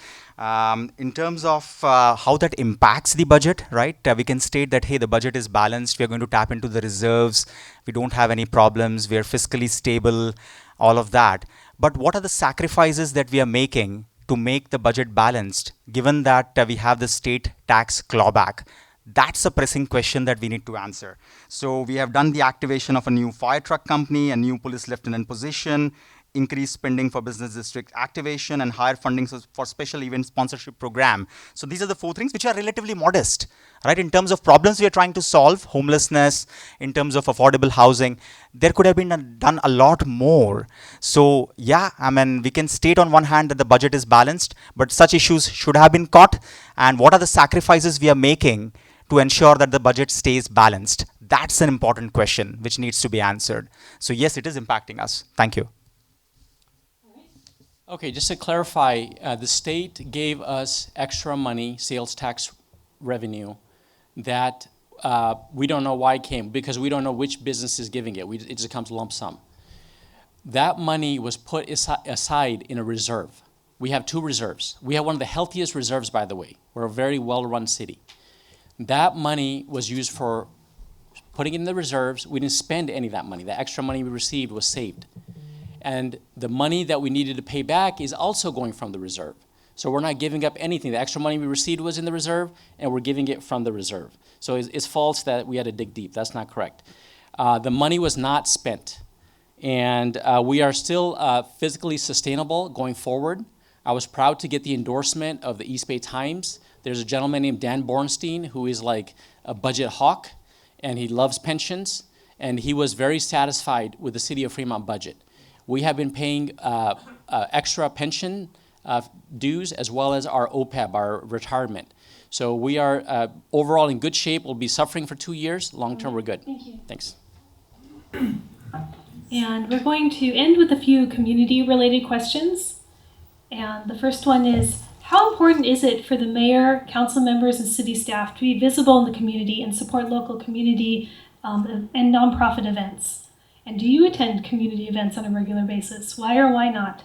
In terms of how that impacts the budget, right? We can state that, hey, the budget is balanced. We are going to tap into the reserves. We don't have any problems. We are fiscally stable, all of that. But what are the sacrifices that we are making to make the budget balanced, given that we have the state tax clawback? That's a pressing question that we need to answer. So we have done the activation of a new fire truck company, a new police lieutenant position, increased spending for business district activation, and higher funding for special event sponsorship program. So these are the 4 things which are relatively modest, right? In terms of problems we are trying to solve, homelessness, in terms of affordable housing, there could have been done a lot more. So yeah, I mean, we can state on one hand that the budget is balanced, but such issues should have been caught. And what are the sacrifices we are making to ensure that the budget stays balanced? That's an important question which needs to be answered. So yes, it is impacting us. Thank you. Okay, just to clarify, the state gave us extra money, sales tax revenue, that we don't know why it came, because we don't know which business is giving it. It just comes lump sum. That money was put aside in a reserve. We have 2 reserves. We have one of the healthiest reserves, by the way. We're a very well-run city. That money was used for putting it in the reserves. We didn't spend any of that money. The extra money we received was saved. And the money that we needed to pay back is also going from the reserve. So we're not giving up anything. The extra money we received was in the reserve, and we're giving it from the reserve. So it's false that we had to dig deep. That's not correct. The money was not spent. And we are still physically sustainable going forward. I was proud to get the endorsement of the East Bay Times. There's a gentleman named Dan Bornstein who is like a budget hawk, and he loves pensions, and he was very satisfied with the City of Fremont budget. We have been paying extra pension dues as well as our OPEB, our retirement. So we are overall in good shape. We'll be suffering for 2 years. Long term, we're good. Thank you. Thanks. And we're going to end with a few community-related questions. And the first one is, how important is it for the mayor, council members, and city staff to be visible in the community and support local community and nonprofit events? And do you attend community events on a regular basis? Why or why not?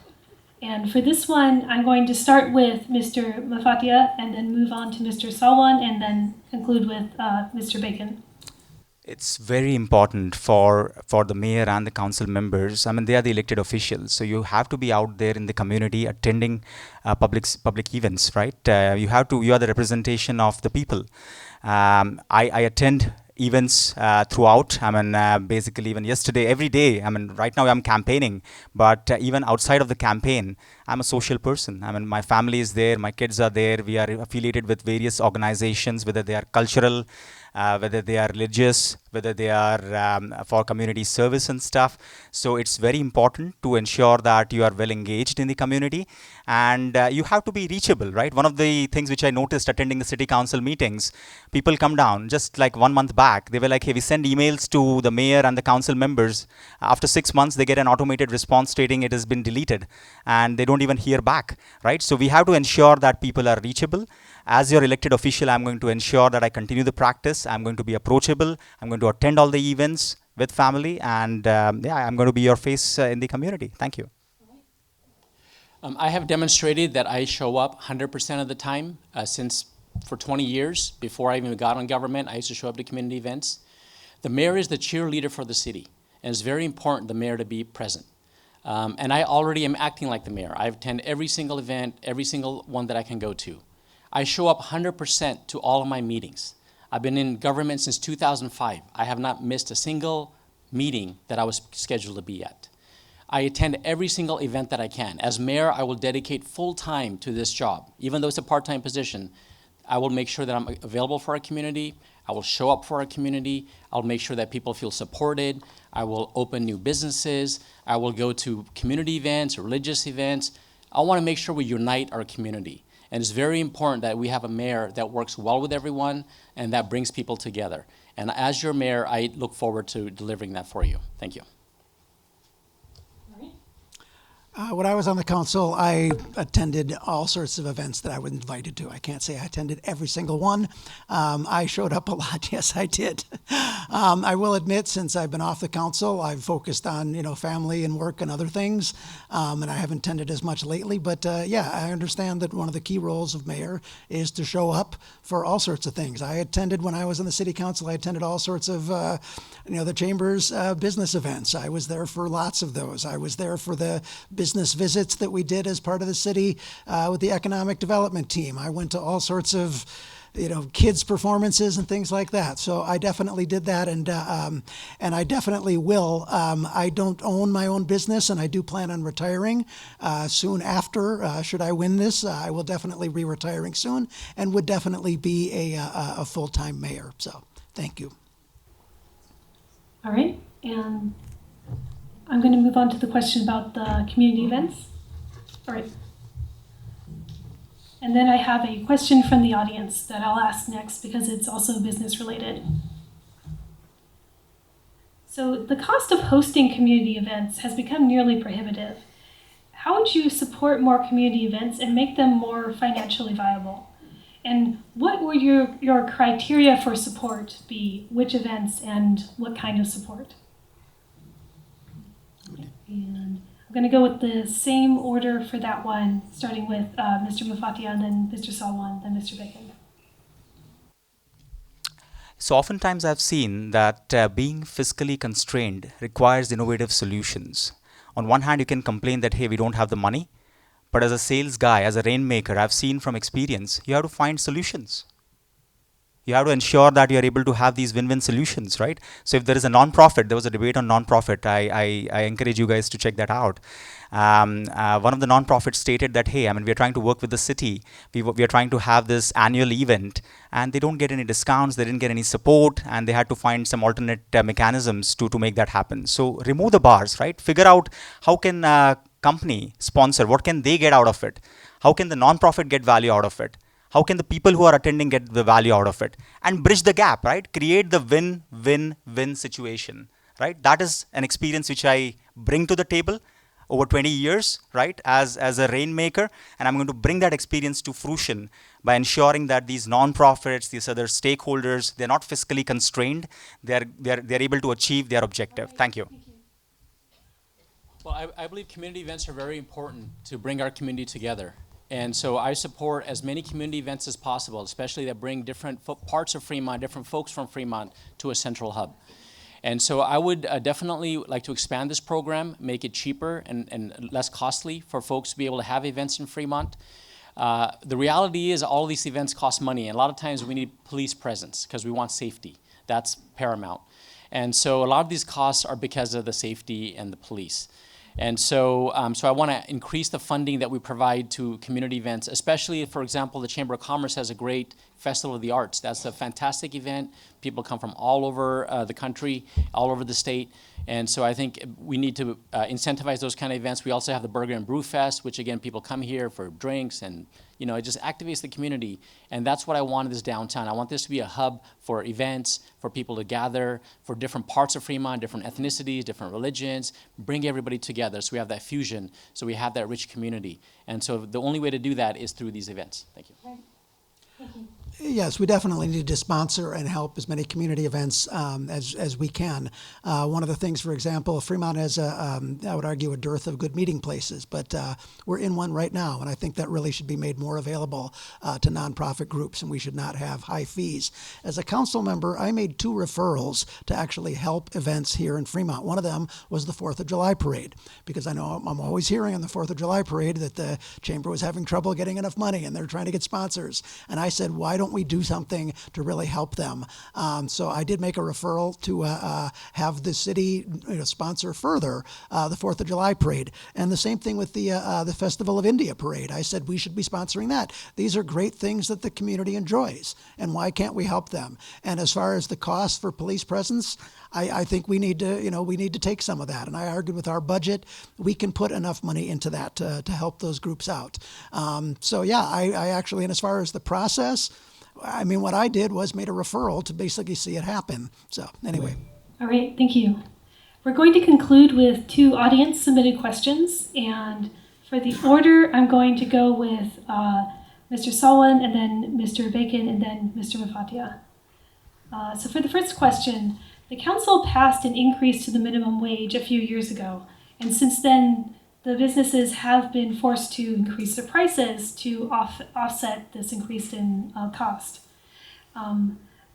And for this one, I'm going to start with Mr. Marfatia and then move on to Mr. Salwan and then conclude with Mr. Bacon. It's very important for the mayor and the council members. I mean, they are the elected officials, so you have to be out there in the community attending public events, right? You are the representation of the people. I attend events throughout. I mean, basically even yesterday, every day. I mean, right now I'm campaigning, but even outside of the campaign, I'm a social person. I mean, my family is there, my kids are there. We are affiliated with various organizations, whether they are cultural, whether they are religious, whether they are for community service and stuff. So it's very important to ensure that you are well engaged in the community, and you have to be reachable, right? One of the things which I noticed attending the city council meetings, people come down, just like 1 month back, they were like, hey, we send emails to the mayor and the council members. After 6 months, they get an automated response stating it has been deleted, and they don't even hear back, right? So we have to ensure that people are reachable. As your elected official, I'm going to ensure that I continue the practice. I'm going to be approachable. I'm going to attend all the events with family, and I'm going to be your face in the community. Thank you. I have demonstrated that I show up 100% of the time since for 20 years. Before I even got on government, I used to show up to community events. The mayor is the cheerleader for the city, and it's very important the mayor to be present. And I already am acting like the mayor. I attend every single event, every single one that I can go to. I show up 100% to all of my meetings. I've been in government since 2005. I have not missed a single meeting that I was scheduled to be at. I attend every single event that I can. As mayor, I will dedicate full time to this job. Even though it's a part-time position, I will make sure that I'm available for our community. I will show up for our community. I'll make sure that people feel supported. I will open new businesses. I will go to community events, religious events. I want to make sure we unite our community. And it's very important that we have a mayor that works well with everyone and that brings people together. And as your mayor, I look forward to delivering that for you. Thank you. When I was on the council, I attended all sorts of events that I was invited to. I can't say I attended every single one. I showed up a lot. Yes, I did. I will admit, since I've been off the council, I've focused on family and work and other things, and I haven't attended as much lately. But I understand that one of the key roles of mayor is to show up for all sorts of things. I attended when I was in the city council. I attended all sorts of the chamber's business events. I was there for lots of those. I was there for the business visits that we did as part of the city with the economic development team. I went to all sorts of kids performances and things like that. So I definitely did that, and I definitely will. I don't own my own business, and I do plan on retiring soon after. Should I win this, I will definitely be retiring soon, and would definitely be a full-time mayor. So thank you. All right, and I'm going to move on to the question about the community events. All right. And then I have a question from the audience that I'll ask next because it's also business related. So the cost of hosting community events has become nearly prohibitive. How would you support more community events and make them more financially viable? And what would your criteria for support be? Which events and what kind of support? And I'm going to go with the same order for that one, starting with Mr. Marfatia, and then Mr. Salwan, then Mr. Bacon. So oftentimes I've seen that being fiscally constrained requires innovative solutions. On one hand, you can complain that, hey, we don't have the money. But as a sales guy, as a rainmaker, I've seen from experience, you have to find solutions. You have to ensure that you're able to have these win-win solutions, right? So if there is a non-profit, there was a debate on non-profit. I encourage you guys to check that out. One of the non-profits stated that, hey, we're trying to work with the city. We are trying to have this annual event, and they don't get any discounts. They didn't get any support, and they had to find some alternate mechanisms to make that happen. So remove the bars, right? Figure out how can company sponsor, what can they get out of it? How can the non-profit get value out of it? How can the people who are attending get the value out of it? And bridge the gap, right? Create the win-win-win situation, right? That is an experience which I bring to the table over 20 years, right, as a rainmaker. And I'm going to bring that experience to fruition by ensuring that these non-profits, these other stakeholders, they're not fiscally constrained. They're able to achieve their objective. Thank you. Well, I believe community events are very important to bring our community together. And so I support as many community events as possible, especially that bring different parts of Fremont, different folks from Fremont to a central hub. And so I would definitely like to expand this program, make it cheaper and less costly for folks to be able to have events in Fremont. The reality is all these events cost money, and a lot of times we need police presence because we want safety. That's paramount. And so a lot of these costs are because of the safety and the police. And so, so I want to increase the funding that we provide to community events, especially, for example, the Chamber of Commerce has a great Festival of the Arts. That's a fantastic event. People come from all over the country, all over the state. And so I think we need to incentivize those kind of events. We also have the Burger and Brew Fest, which again, people come here for drinks and, you know, it just activates the community. And that's what I want in this downtown. I want this to be a hub for events, for people to gather, for different parts of Fremont, different ethnicities, different religions, bring everybody together so we have that fusion, so we have that rich community. And so the only way to do that is through these events. Thank you. Yes, we definitely need to sponsor and help as many community events as we can. One of the things, for example, Fremont has, I would argue, a dearth of good meeting places, but we're in one right now, and I think that really should be made more available to nonprofit groups, and we should not have high fees. As a council member, I made 2 referrals to actually help events here in Fremont. One of them was the 4th of July Parade, because I know I'm always hearing on the 4th of July Parade that the Chamber was having trouble getting enough money, and they're trying to get sponsors. And I said, why don't we do something to really help them? So I did make a referral to have the city sponsor further the 4th of July Parade. And the same thing with the Festival of India Parade. I said we should be sponsoring that. These are great things that the community enjoys, and why can't we help them? And as far as the cost for police presence, I think we need to take some of that. And I argued with our budget, we can put enough money into that to help those groups out. So yeah, I actually, and as far as the process, I mean, what I did was made a referral to basically see it happen. So anyway. All right, thank you. We're going to conclude with 2 audience submitted questions. And for the order, I'm going to go with Mr. Salwan, and then Mr. Bacon, and then Mr. Marfatia. So for the first question, the council passed an increase to the minimum wage a few years ago. And since then, the businesses have been forced to increase their prices to offset this increase in cost.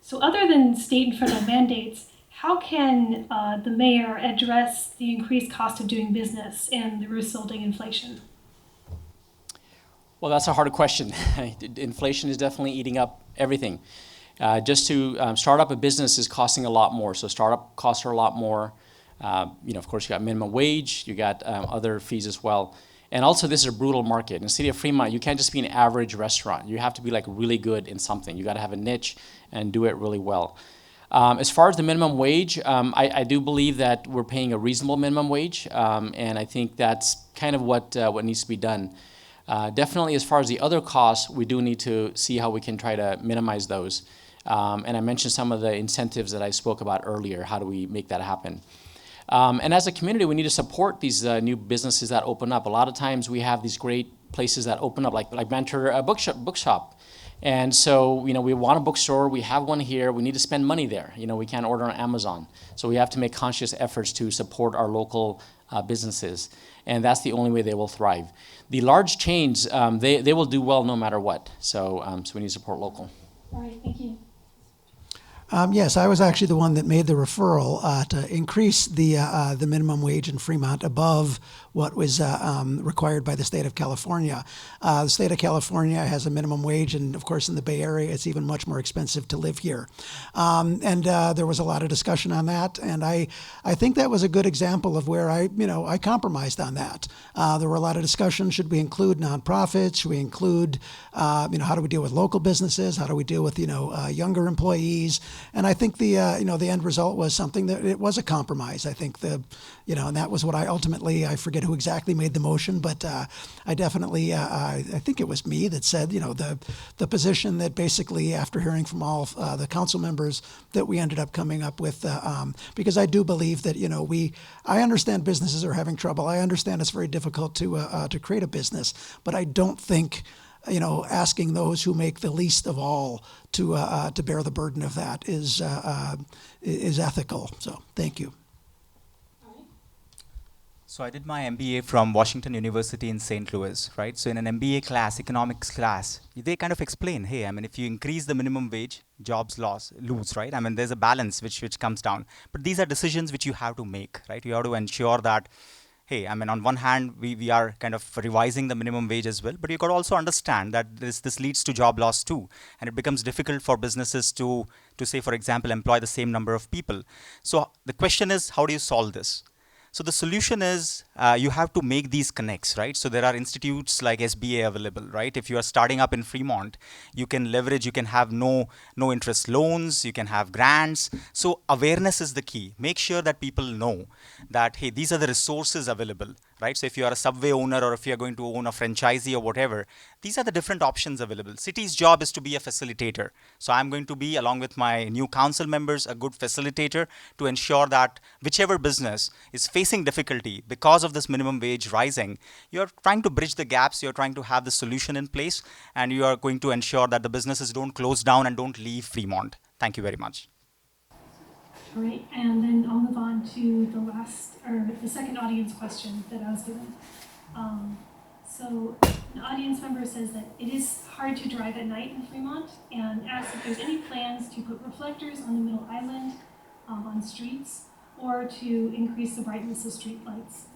So other than state and federal mandates, how can the mayor address the increased cost of doing business and the resulting inflation? Well, that's a hard question. Inflation is definitely eating up everything. Just to start up a business is costing a lot more. So startup costs are a lot more. Of course, you got minimum wage, you got other fees as well. And also, this is a brutal market. In the city of Fremont, you can't just be an average restaurant. You have to be like really good in something. You got to have a niche and do it really well. As far as the minimum wage, I do believe that we're paying a reasonable minimum wage, and I think that's kind of what needs to be done. Definitely, as far as the other costs, we do need to see how we can try to minimize those. And I mentioned some of the incentives that I spoke about earlier. How do we make that happen? And as a community, we need to support these new businesses that open up. A lot of times we have these great places that open up, like Mentor Bookshop. And so, we want a bookstore, we have one here, we need to spend money there. We can't order on Amazon. So we have to make conscious efforts to support our local businesses. And that's the only way they will thrive. The large chains, they will do well no matter what. So we need to support local. All right, thank you. Yes, I was actually the one that made the referral to increase the minimum wage in Fremont above what was required by the state of California. The state of California has a minimum wage, and of course in the Bay Area it's even much more expensive to live here. And there was a lot of discussion on that, and I think that was a good example of where I compromised on that. There were a lot of discussions. Should we include nonprofits? Should we include how do we deal with local businesses? How do we deal with younger employees? And I think the end result was something that it was a compromise. I think and that was what I forget who exactly made the motion, but I definitely I think it was me that said the position that basically after hearing from all the council members that we ended up coming up with because I do believe that I understand businesses are having trouble. I understand it's very difficult to create a business, but I don't think asking those who make the least of all to bear the burden of that is ethical. So thank you. So I did my MBA from Washington University in St. Louis, right? So in an MBA class, economics class, they kind of explain, hey, if you increase the minimum wage, jobs lose, right? There's a balance which comes down. But these are decisions which you have to make, right? You have to ensure that, hey, on one hand, we are kind of revising the minimum wage as well, but you got to also understand that this leads to job loss too. And it becomes difficult for businesses to say, for example, employ the same number of people. So the question is, how do you solve this? So the solution is you have to make these connects, right? So there are institutes like SBA available, right? If you are starting up in Fremont, you can leverage, you can have no interest loans, you can have grants. So awareness is the key. Make sure that people know that, hey, these are the resources available, right? So if you are a Subway owner or if you're going to own a franchisee or whatever, these are the different options available. City's job is to be a facilitator. So I'm going to be, along with my new council members, a good facilitator to ensure that whichever business is facing difficulty because of this minimum wage rising, you're trying to bridge the gaps, you're trying to have the solution in place, and you are going to ensure that the businesses don't close down and don't leave Fremont. Thank you very much. All right, and then I'll move on to the second audience question that I was given. So an audience member says that it is hard to drive at night in Fremont and asks if there's any plans to put reflectors on the middle island on streets or to increase the brightness of street lights.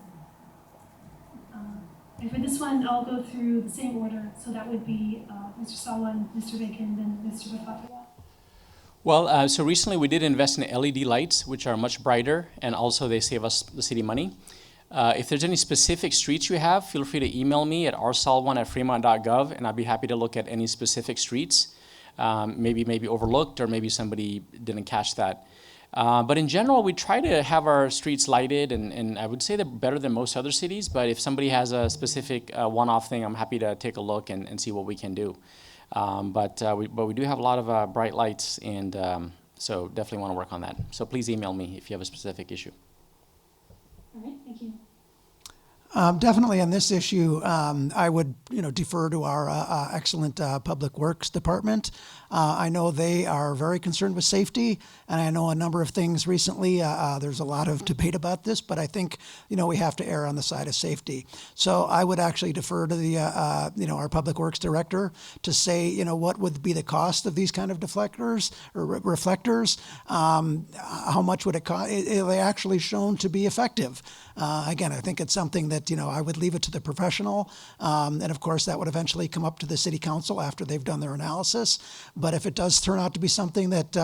And for this one, I'll go through the same order. So that would be Mr. Salwan, Mr. Bacon, then Mr. Marfatia. Well, so recently we did invest in LED lights, which are much brighter, and also they save us, the city, money. If there's any specific streets you have, feel free to email me at rsalwan@fremont.gov, and I'd be happy to look at any specific streets, maybe overlooked or maybe somebody didn't catch that. But in general, we try to have our streets lighted, and I would say they're better than most other cities, but if somebody has a specific one-off thing, I'm happy to take a look and see what we can do. But we do have a lot of bright lights, and so definitely want to work on that. So please email me if you have a specific issue. All right, thank you. Definitely on this issue, I would defer to our excellent Public Works Department. I know they are very concerned with safety, and I know a number of things recently. There's a lot of debate about this, but I think we have to err on the side of safety. So I would actually defer to the our Public Works Director to say what would be the cost of these kind of deflectors or reflectors. How much would it cost? Are they actually shown to be effective? Again, I think it's something that that, I would leave it to the professional. And of course, that would eventually come up to the city council after they've done their analysis. But if it does turn out to be something that,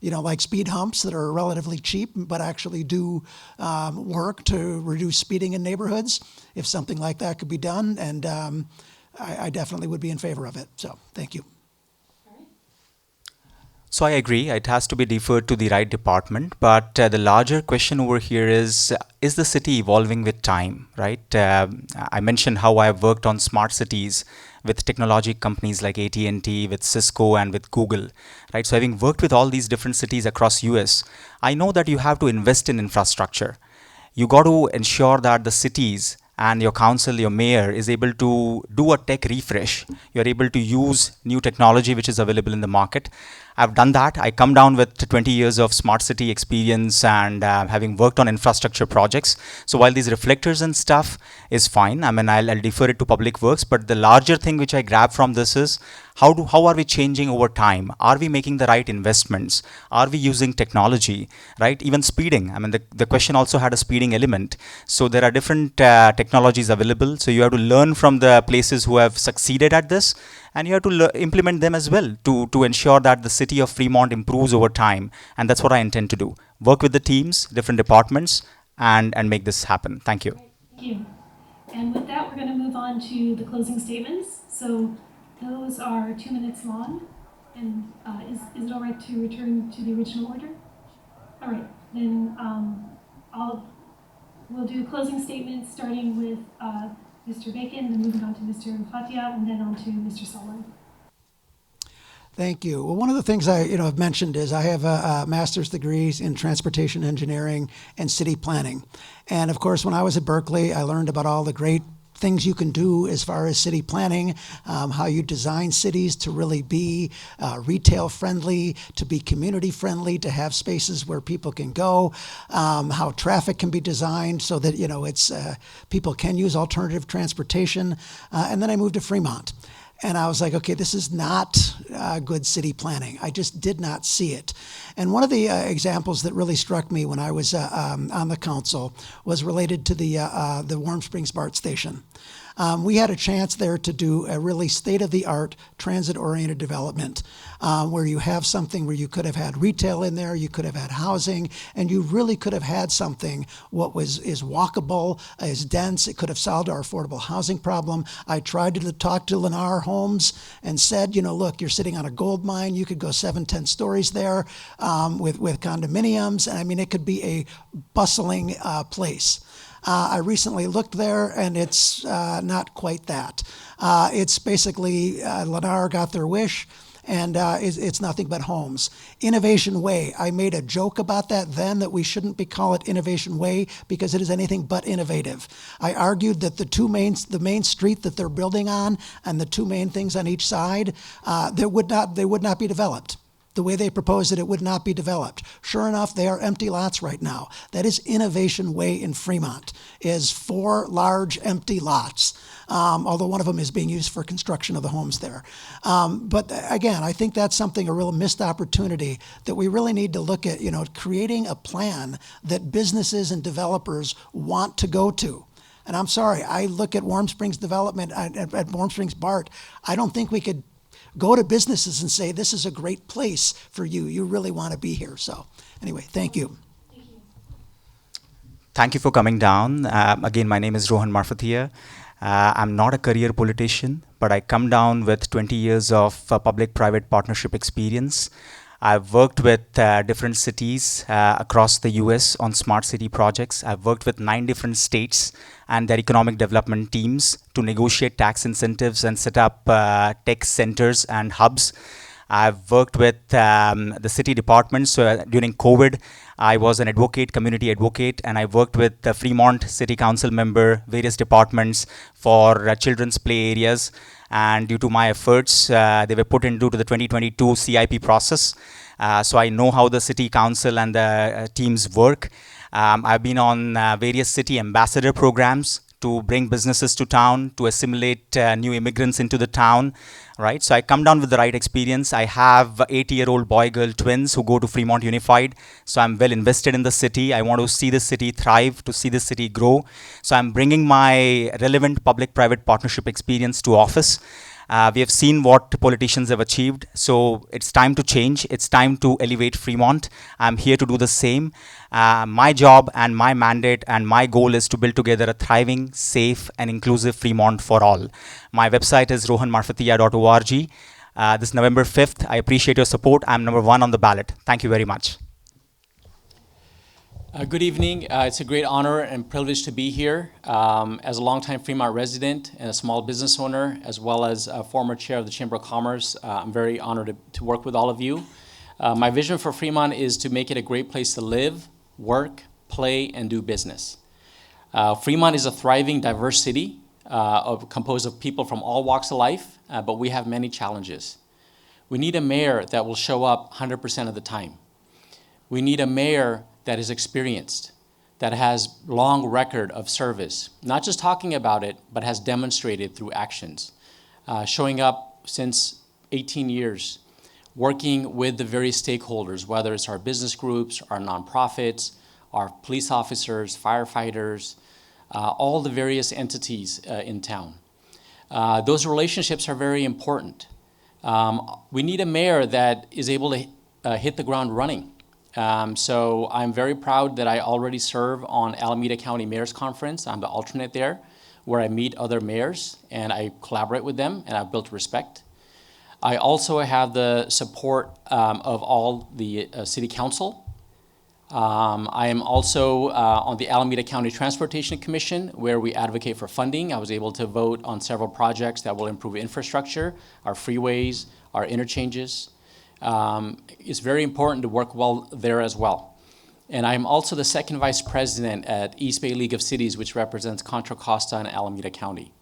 like speed humps that are relatively cheap, but actually do work to reduce speeding in neighborhoods, if something like that could be done, and I definitely would be in favor of it. So, thank you. So I agree, it has to be deferred to the right department, but the larger question over here is the city evolving with time, right? I mentioned how I've worked on smart cities with technology companies like AT&T, with Cisco, and with Google, right? So having worked with all these different cities across US, I know that you have to invest in infrastructure. You got to ensure that the cities and your council, your mayor is able to do a tech refresh. You're able to use new technology which is available in the market. I've done that. I come down with 20 years of smart city experience and having worked on infrastructure projects. So while these reflectors and stuff is fine, I mean, I'll defer it to public works, but the larger thing which I grab from this is how are we changing over time? Are we making the right investments? Are we using technology, right? Even speeding. I mean, the question also had a speeding element. So there are different technologies available. So you have to learn from the places who have succeeded at this, and you have to implement them as well to ensure that the city of Fremont improves over time. And that's what I intend to do. Work with the teams, different departments, and make this happen. Thank you. Thank you. And with that, we're going to move on to the closing statements. So those are 2 minutes long. And is it all right to return to the original order? All right, then we'll do closing statements starting with Mr. Bacon, then moving on to Mr. Marfatia, and then on to Mr. Salwan. Thank you. Well, one of the things I have mentioned is I have a master's degrees in transportation engineering and city planning. And of course, when I was at Berkeley, I learned about all the great things you can do as far as city planning, how you design cities to really be retail friendly, to be community friendly, to have spaces where people can go, how traffic can be designed so that it's people can use alternative transportation. And then I moved to Fremont. And I was like, okay, this is not good city planning. I just did not see it. And one of the examples that really struck me when I was on the council was related to the Warm Springs BART station. We had a chance there to do a really state-of-the-art transit-oriented development where you have something where you could have had retail in there, you could have had housing, and you really could have had something what is walkable, is dense. It could have solved our affordable housing problem. I tried to talk to Lennar Homes and said, look, you're sitting on a gold mine. You could go 7-10 stories there with condominiums. And I mean, it could be a bustling place. I recently looked there, and it's not quite that. It's basically Lennar got their wish, and it's nothing but homes. Innovation Way, I made a joke about that then, that we shouldn't call it Innovation Way because it is anything but innovative. I argued that the main street that they're building on and the two main things on each side, they would not be developed. The way they proposed it would not be developed. Sure enough, they are empty lots right now. That is Innovation Way in Fremont, is 4 large empty lots, although one of them is being used for construction of the homes there. But again, I think that's a real missed opportunity that we really need to look at, creating a plan that businesses and developers want to go to. And I'm sorry, I look at Warm Springs development, at Warm Springs BART, I don't think we could go to businesses and say, this is a great place for you. You really want to be here. So anyway, thank you. Thank you for coming down. Again, my name is Rohan Marfatia. I'm not a career politician, but I come down with 20 years of public-private partnership experience. I've worked with different cities across the US on smart city projects. I've worked with 9 different states and their economic development teams to negotiate tax incentives and set up tech centers and hubs. I've worked with the city departments. So during COVID, I was an advocate, community advocate, and I worked with the Fremont City Council member, various departments for children's play areas. And due to my efforts, they were put into the 2022 CIP process. So I know how the city council and the teams work. I've been on various city ambassador programs to bring businesses to town, to assimilate new immigrants into the town, right? So I come down with the right experience. I have 8-year-old boy-girl twins who go to Fremont Unified. So I'm well invested in the city. I want to see the city thrive, to see the city grow. So I'm bringing my relevant public-private partnership experience to office. We have seen what politicians have achieved, so it's time to change. It's time to elevate Fremont. I'm here to do the same. My job and my mandate and my goal is to build together a thriving, safe, and inclusive Fremont for all. My website is rohanmarfatia.org. This November 5th, I appreciate your support. I'm number 1 on the ballot. Thank you very much. Good evening. It's a great honor and privilege to be here. As a longtime Fremont resident and a small business owner, as well as a former chair of the Chamber of Commerce, I'm very honored to work with all of you. My vision for Fremont is to make it a great place to live, work, play, and do business. Fremont is a thriving, diverse city composed of people from all walks of life, but we have many challenges. We need a mayor that will show up 100% of the time. We need a mayor that is experienced, that has long record of service, not just talking about it, but has demonstrated through actions, showing up since 18 years, working with the various stakeholders, whether it's our business groups, our nonprofits, our police officers, firefighters, all the various entities in town. Those relationships are very important. We need a mayor that is able to hit the ground running. So I'm very proud that I already serve on Alameda County Mayor's Conference. I'm the alternate there, where I meet other mayors and I collaborate with them, and I've built respect. I also have the support of all the City Council. I am also on the Alameda County Transportation Commission, where we advocate for funding. I was able to vote on several projects that will improve infrastructure, our freeways, our interchanges. It's very important to work well there as well. And I'm also the second vice president at East Bay League of Cities, which represents Contra Costa and Alameda County.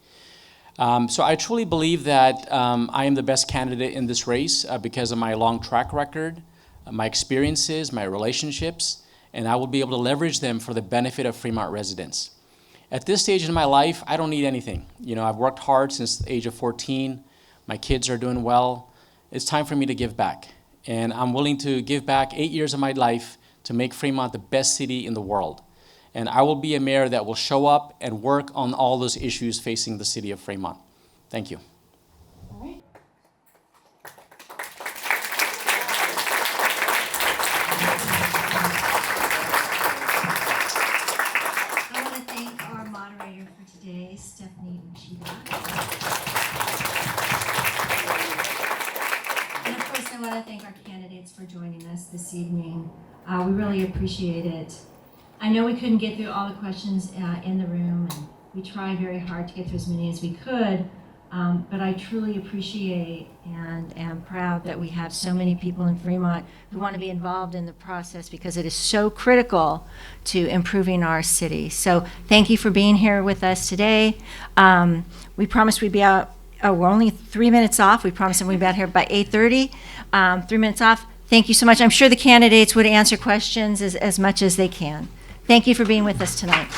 So I truly believe that I am the best candidate in this race because of my long track record, my experiences, my relationships, and I will be able to leverage them for the benefit of Fremont residents. At this stage in my life, I don't need anything. You know, I've worked hard since the age of 14. My kids are doing well. It's time for me to give back. And I'm willing to give back 8 years of my life to make Fremont the best city in the world. And I will be a mayor that will show up and work on all those issues facing the city of Fremont. Thank you. All right. I want to thank our moderator for today, Stephanie Uchida. And of course, I want to thank our candidates for joining us this evening. We really appreciate it. I know we couldn't get through all the questions in the room, and we tried very hard to get through as many as we could, but I truly appreciate and am proud that we have so many people in Fremont who want to be involved in the process because it is so critical to improving our city. So thank you for being here with us today. We promised we'd be out. Oh, we're only 3 minutes off. We promised we'd be out here by 8:30. 3 minutes off. Thank you so much. I'm sure the candidates would answer questions as much as they can. Thank you for being with us tonight.